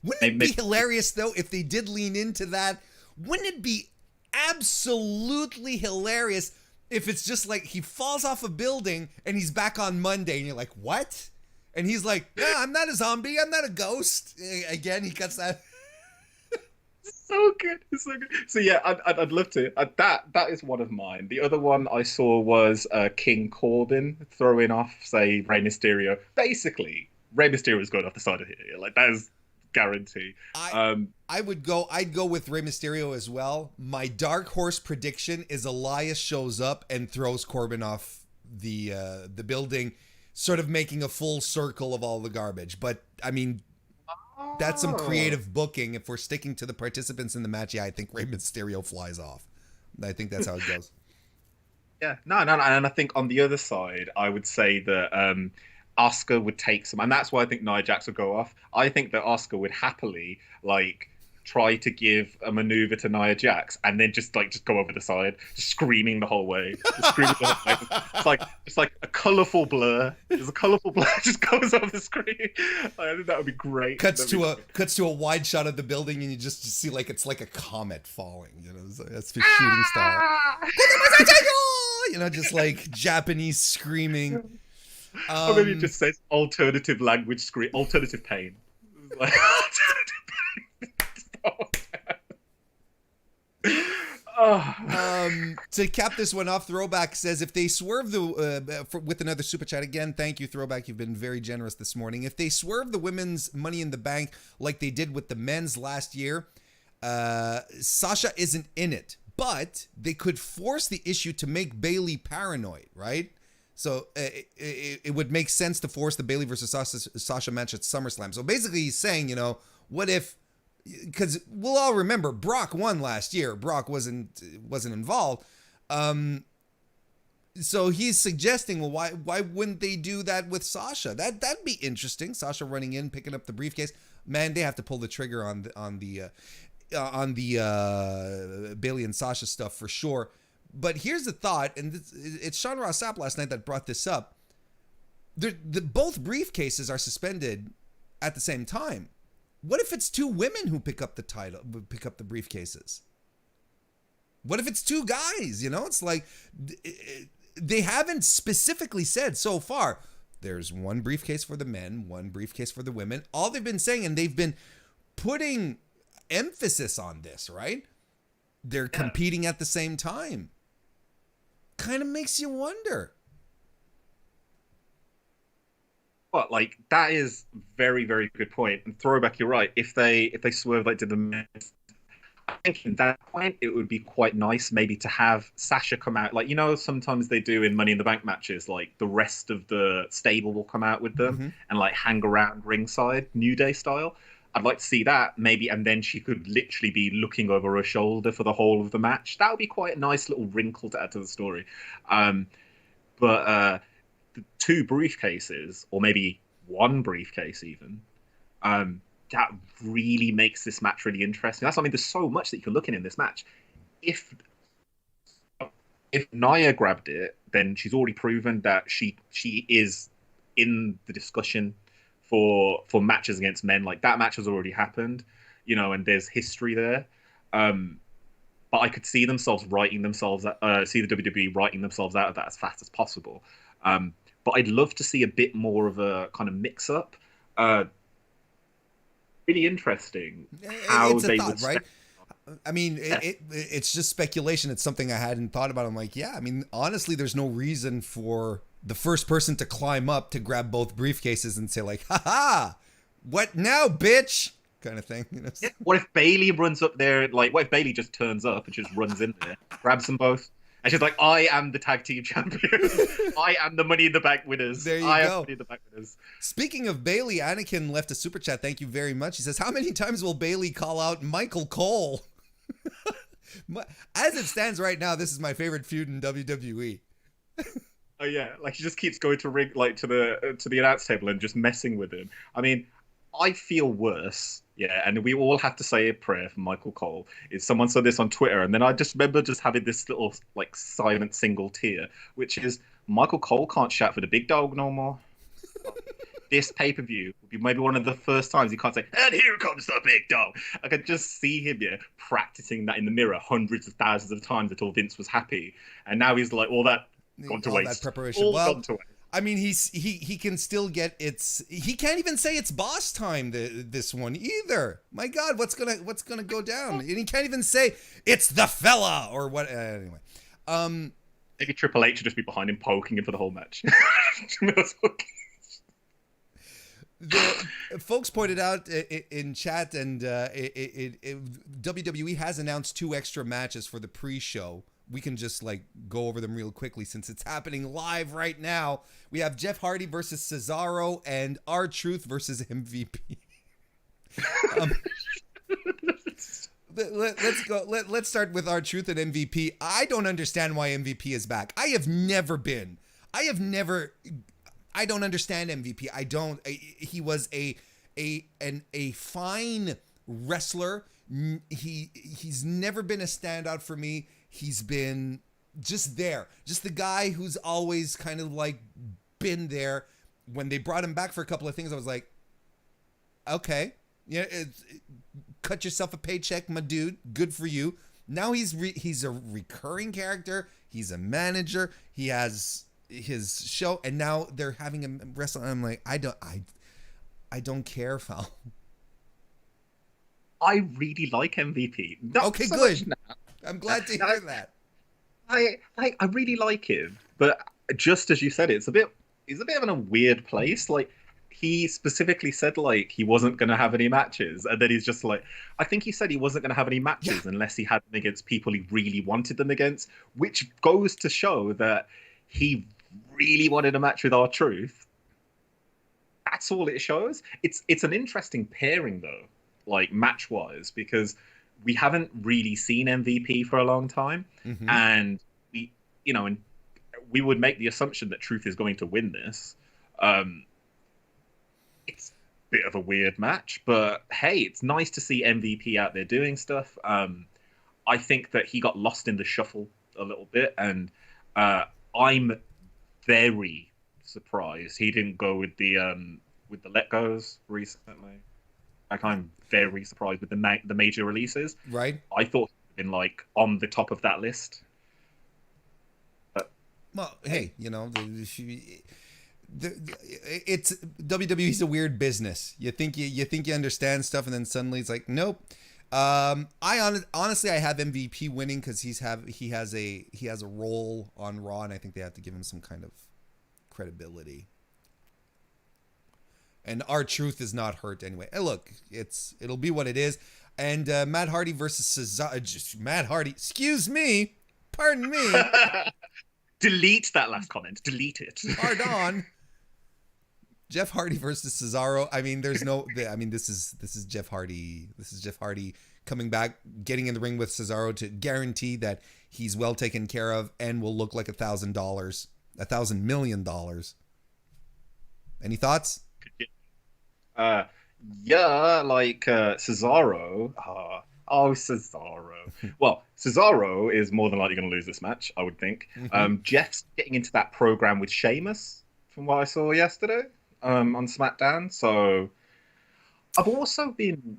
Wouldn't it be hilarious though if they did lean into that? Wouldn't it be absolutely hilarious if it's just like he falls off a building and he's back on Monday and you're like, what? And he's like, yeah, I'm not a zombie. I'm not a ghost. Again, he cuts that. So good. It's so good. So yeah, I'd love to. That is one of mine. The other one I saw was King Corbin throwing off, say, Rey Mysterio. Basically, Rey Mysterio is going off the side of here. Like, that is guarantee. I'd go with Rey Mysterio as well. My dark horse prediction is Elias shows up and throws Corbin off the building, sort of making a full circle of all the garbage. But I mean, that's some creative booking. If we're sticking to the participants in the match, yeah, I think Rey Mysterio flies off. I think that's how it goes. Yeah, no, and I think on the other side, I would say that Asuka would take some, and that's why I think Nia Jax would go off. I think that Asuka would happily try to give a maneuver to Nia Jax, and then just go over the side, just screaming the whole way. It's like a colourful blur. There's a colourful blur just goes over the screen. I think that would be great. Cuts to a wide shot of the building, and you just see it's like a comet falling. You know, that's the shooting star. You know, just like Japanese screaming. Or maybe it just says alternative language scream, alternative pain. Like, to cap this one off, Throwback says if they swerve with another super chat again, thank you Throwback, you've been very generous this morning. If they swerve the women's Money in the Bank like they did with the men's last year, Sasha isn't in it, but they could force the issue to make Bayley paranoid, right? So it would make sense to force the Bayley versus Sasha match at SummerSlam. So basically he's saying, you know, what if, because we'll all remember Brock won last year. Brock wasn't involved. So he's suggesting, well, why wouldn't they do that with Sasha? That'd be interesting. Sasha running in, picking up the briefcase. Man, they have to pull the trigger on the Bayley and Sasha stuff for sure. But here's the thought, and it's Sean Ross Sapp last night that brought this up. Both briefcases are suspended at the same time. What if it's two women who pick up the briefcases? What if it's two guys? You know, it's like they haven't specifically said so far. There's one briefcase for the men, one briefcase for the women. All they've been saying, and they've been putting emphasis on this, right? They're competing at the same time. Kind of makes you wonder. But that is very, very good point. And Throwback, you're right. If they swerve like did the men, I think at that point it would be quite nice maybe to have Sasha come out. Like, you know, sometimes they do in Money in the Bank matches, like the rest of the stable will come out with them and hang around ringside, New Day style. I'd like to see that maybe, and then she could literally be looking over her shoulder for the whole of the match. That would be quite a nice little wrinkle to add to the story. But the two briefcases, or maybe one briefcase even, that really makes this match really interesting. That's, I mean, there's so much that you can look in this match. If Nia grabbed it, then she's already proven that she is in the discussion for matches against men. Like, that match has already happened, you know, and there's history there. But I could see themselves see the WWE writing themselves out of that as fast as possible. But I'd love to see a bit more of a kind of mix-up. Really interesting how it's a they thought, would, right? I mean, it's just speculation. It's something I hadn't thought about. I'm like, yeah, I mean, honestly, there's no reason for the first person to climb up to grab both briefcases and say like, ha, what now, bitch? Kind of thing. You know? Yeah. What if Bayley runs up there? Like, what if Bayley just turns up and just runs in there, grabs them both, and she's like, I am the tag team champion. I am the Money in the Bank winners. There you I go. am Money in the Bank winners. Speaking of Bayley, Anakin left a super chat. Thank you very much. He says, how many times will Bayley call out Michael Cole? As it stands right now, this is my favorite feud in WWE. Oh yeah, like she just keeps going to ring, like to the announce table and just messing with him. I mean, I feel worse. Yeah, and we all have to say a prayer for Michael Cole. Is someone said this on Twitter, and then I just remember just having this little like silent single tear, which is Michael Cole can't shout for the big dog no more. This pay-per-view would be maybe one of the first times he can't say, and here comes the big dog. I could just see him practicing that in the mirror hundreds of thousands of times until Vince was happy. And now he's like, all that gone to waste. That preparation. All well, gone to waste. I mean, he can still get he can't even say it's boss time this one either. My God, what's gonna go down? And he can't even say it's the fella or what. Anyway, maybe Triple H should just be behind him, poking him for the whole match. The folks pointed out in chat, and WWE has announced 2 extra matches for the pre-show. We can just like go over them real quickly since it's happening live right now. We have Jeff Hardy versus Cesaro and R-Truth versus MVP. Let's go. Let's start with R-Truth and MVP. I don't understand why MVP is back. I don't understand MVP. He was a fine wrestler. He's never been a standout for me. He's been just there. Just the guy who's always kind of like been there. When they brought him back for a couple of things, I was like, okay, yeah, cut yourself a paycheck, my dude. Good for you. Now he's a recurring character. He's a manager. He has his show, and now they're having him wrestle. And I'm like, I don't care, Fowl. I really like MVP. Not okay, so good. Now. I'm glad to hear that. I really like him, but just as you said, he's a bit of in a weird place. Like, he specifically said like he wasn't going to have any matches, and then he's just like, I think he said he wasn't going to have any matches unless he had them against people he really wanted them against, which goes to show that he really wanted a match with R-Truth. That's all it shows. It's an interesting pairing though, like match wise, because we haven't really seen MVP for a long time, and we would make the assumption that Truth is going to win this. It's a bit of a weird match, but hey, it's nice to see MVP out there doing stuff. I think that he got lost in the shuffle a little bit, and I'm very surprised he didn't go with the let goes recently. Like, I'm very surprised with the major releases. Right. I thought he'd been like on the top of that list. But, well, hey, it's WWE's a weird business. You think you understand stuff, and then suddenly it's like, nope. Honestly, I have MVP winning because he has a role on Raw, and I think they have to give him some kind of credibility. And R-Truth is not hurt anyway. Hey, look, it'll be what it is. And Matt Hardy versus Cesaro. Matt Hardy. Excuse me. Pardon me. Delete that last comment. Delete it. Pardon. Jeff Hardy versus Cesaro. I mean, this is Jeff Hardy. This is Jeff Hardy coming back, getting in the ring with Cesaro to guarantee that he's well taken care of and will look like $1,000, $1,000 million. Any thoughts? Cesaro. Cesaro. Well, Cesaro is more than likely going to lose this match, I would think. Jeff's getting into that program with Sheamus, from what I saw yesterday on SmackDown. So I've also been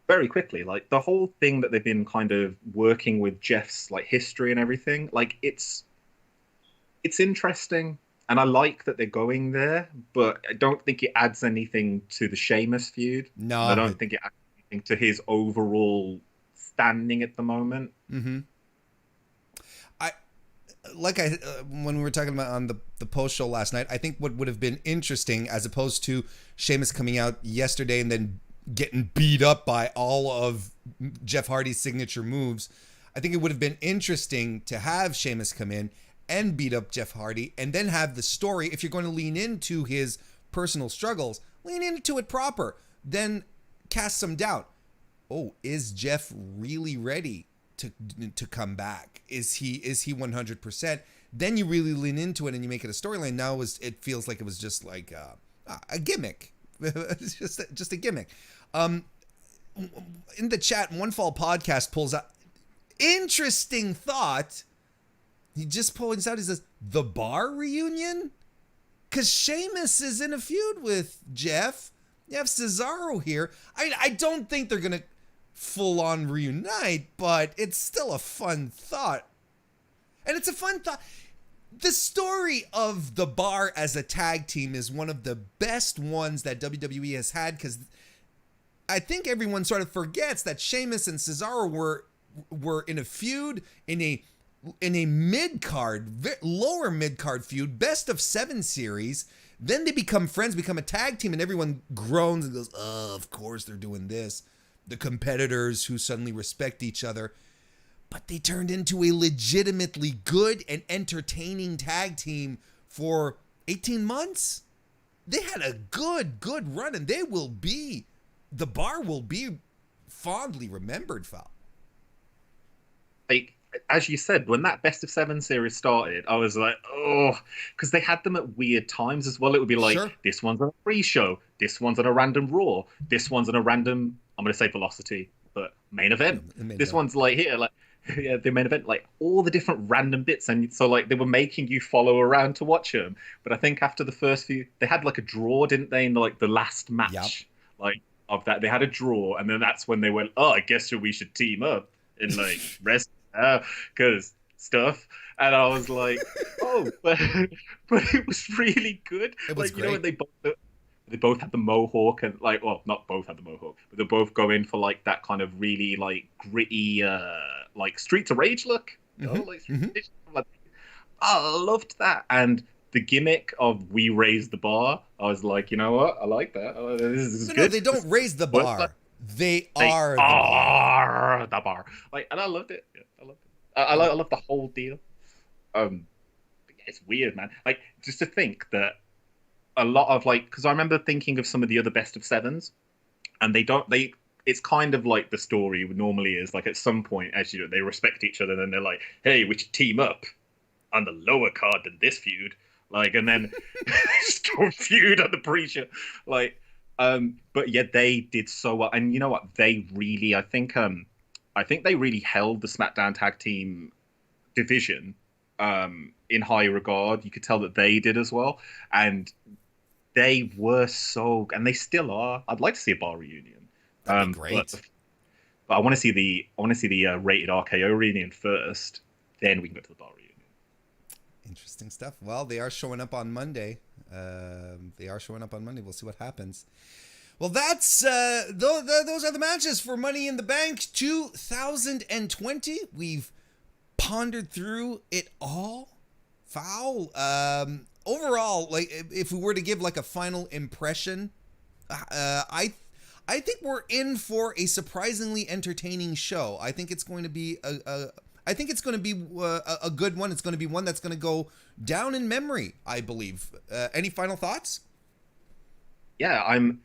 very quickly, like, the whole thing that they've been kind of working with Jeff's like history and everything. Like, it's interesting. And I like that they're going there, but I don't think it adds anything to the Sheamus feud. No. I don't think it adds anything to his overall standing at the moment. When we were talking about on the post show last night, I think what would have been interesting, as opposed to Sheamus coming out yesterday and then getting beat up by all of Jeff Hardy's signature moves, I think it would have been interesting to have Sheamus come in and beat up Jeff Hardy, and then have the story. If you're going to lean into his personal struggles, lean into it proper. Then cast some doubt. Oh, is Jeff really ready to come back? Is he 100%? Then you really lean into it and you make it a storyline. Now it feels like it was just like a gimmick. It's just a gimmick. In the chat, One Fall Podcast pulls out interesting thought. He just points out, he says, the Bar reunion? Because Sheamus is in a feud with Jeff. You have Cesaro here. I don't think they're going to full on reunite, but it's still a fun thought. And it's a fun thought. The story of the Bar as a tag team is one of the best ones that WWE has had, because I think everyone sort of forgets that Sheamus and Cesaro were in a feud in a mid-card, lower mid-card feud, best of 7 series. Then they become friends, become a tag team, and everyone groans and goes, oh, of course they're doing this. The competitors who suddenly respect each other. But they turned into a legitimately good and entertaining tag team for 18 months. They had a good run, and the bar will be fondly remembered, Fowl. Like, as you said, when that Best of 7 series started, I was like, oh, because they had them at weird times as well. It would be like, Sure. This one's on a free show, this one's on a random Raw, this one's on a random, I'm going to say Velocity, but main event. This one's like here, like, yeah, the main event, like all the different random bits. And so, like, they were making you follow around to watch them. But I think after the first few, they had like a draw, didn't they, in the last match? Yep. Like, of that, they had a draw. And then that's when they went, oh, I guess we should team up and like rest. Because stuff, and I was like, oh, but it was really good. It was like, great. you know, they both had the mohawk, and like, well, not both had the mohawk, but they both go in for like that kind of really like gritty, like Streets of Rage look. You know, like, like, I loved that, and the gimmick of we raise the bar. I was like, you know what, I like that. This is good. No, they don't raise the bar. They are the bar. Like, and I loved it. Yeah, I loved it. I love the whole deal. It's weird, man. Like, just to think that a lot of like, because I remember thinking of some of the other Best of 7s, and it's kind of like the story normally is like at some point, as you know, they respect each other, and then they're like, hey, we should team up on the lower card than this feud. Like, and then just don't feud on the pre-show. Like, but yeah, they did so well, and you know what? They really, I think they really held the SmackDown Tag Team division in high regard. You could tell that they did as well, and they were and they still are. I'd like to see a bar reunion. That'd be great. But I want to see the rated RKO reunion first. Then we can go to the bar reunion. Interesting stuff. Well, they are showing up on Monday. We'll see what happens. Well, that's those are the matches for Money in the Bank 2020. We've pondered through it all. Fowl. Overall, like if we were to give like a final impression, I think we're in for a surprisingly entertaining show. I think it's going to be a good one. It's going to be one that's going to go down in memory, I believe. Any final thoughts? Yeah, I'm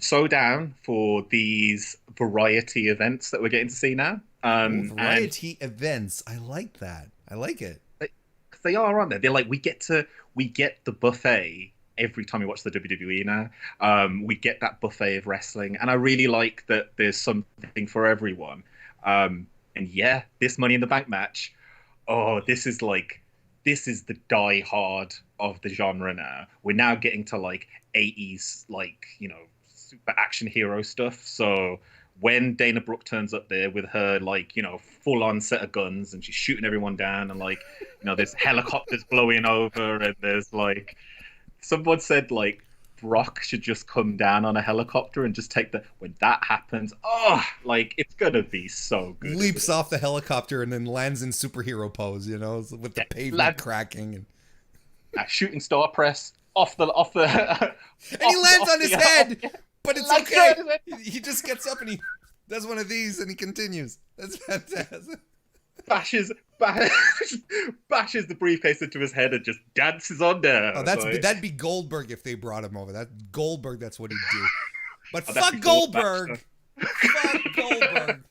so down for these variety events that we're getting to see now. Variety events. I like that. I like it. They are, aren't they? They're like, we get the buffet every time we watch the WWE now. We get that buffet of wrestling, and I really like that there's something for everyone. And yeah, this Money in the Bank match, this is the die hard of the genre now. We're now getting to like 80s, like, you know, super action hero stuff. So when Dana Brooke turns up there with her, like, you know, full on set of guns, and she's shooting everyone down, and like, you know, there's helicopters blowing over, and there's like, someone said like Brock should just come down on a helicopter and just take when that happens, like, it's gonna be so good. Leaps off the helicopter and then lands in superhero pose, you know, with the pavement cracking and shooting star press off the and he lands on his head, but it's okay. He just gets up and he does one of these and he continues. That's fantastic. Bashes the briefcase into his head and just dances on there. Oh, that'd be Goldberg if they brought him over. That's what he'd do. But fuck Goldberg. Fuck Goldberg.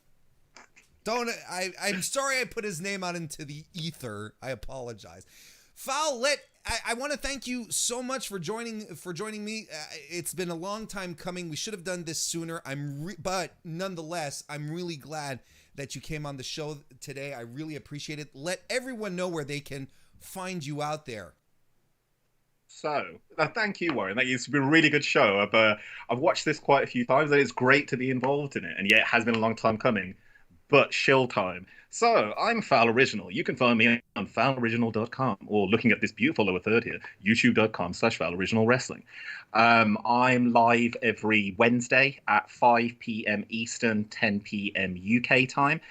I'm sorry I put his name out into the ether. I apologize. Fowl, I want to thank you so much for joining me. It's been a long time coming. We should have done this sooner. But nonetheless, I'm really glad that you came on the show today. I really appreciate it. Let everyone know where they can find you out there. So, thank you, Warren. It's been a really good show. I've watched this quite a few times, and it's great to be involved in it. And yeah, it has been a long time coming, but shill time. So, I'm Fowl Original. You can find me on fowloriginal.com, or looking at this beautiful lower third here, youtube.com/fowloriginalwrestling. I'm live every Wednesday at 5 p.m. Eastern, 10 p.m. UK time.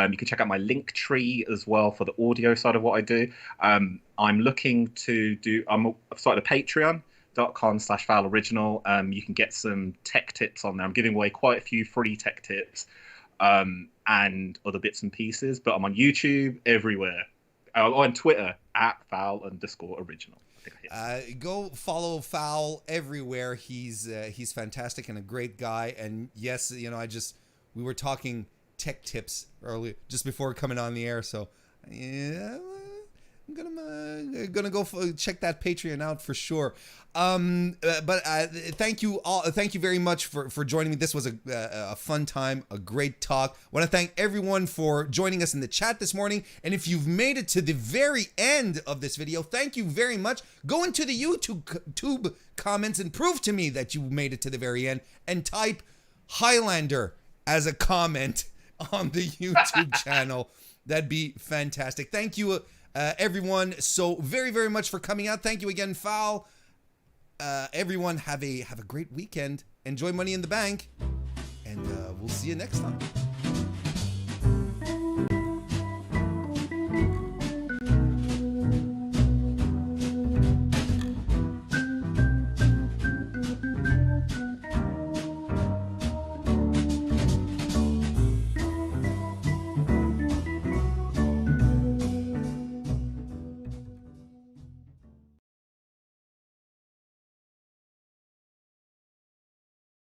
You can check out my link tree as well for the audio side of what I do. I'm looking to I've started a Patreon. linktr.com/fowloriginal. You can get some tech tips on there. I'm giving away quite a few free tech tips and other bits and pieces, but I'm on YouTube, everywhere. On Twitter @fowl_original. Go follow Fowl everywhere. He's fantastic and a great guy. And yes, you know, we were talking tech tips earlier just before coming on the air. So yeah, I'm gonna go check that Patreon out for sure. But thank you all. Thank you very much for joining me. This was a fun time, a great talk. I want to thank everyone for joining us in the chat this morning. And if you've made it to the very end of this video, thank you very much. Go into the YouTube comments and prove to me that you made it to the very end, and type Highlander as a comment on the YouTube channel. That'd be fantastic. Thank you, everyone, so very, very much for coming out. Thank you again, Fowl. Everyone, have a great weekend. Enjoy Money in the Bank, and we'll see you next time.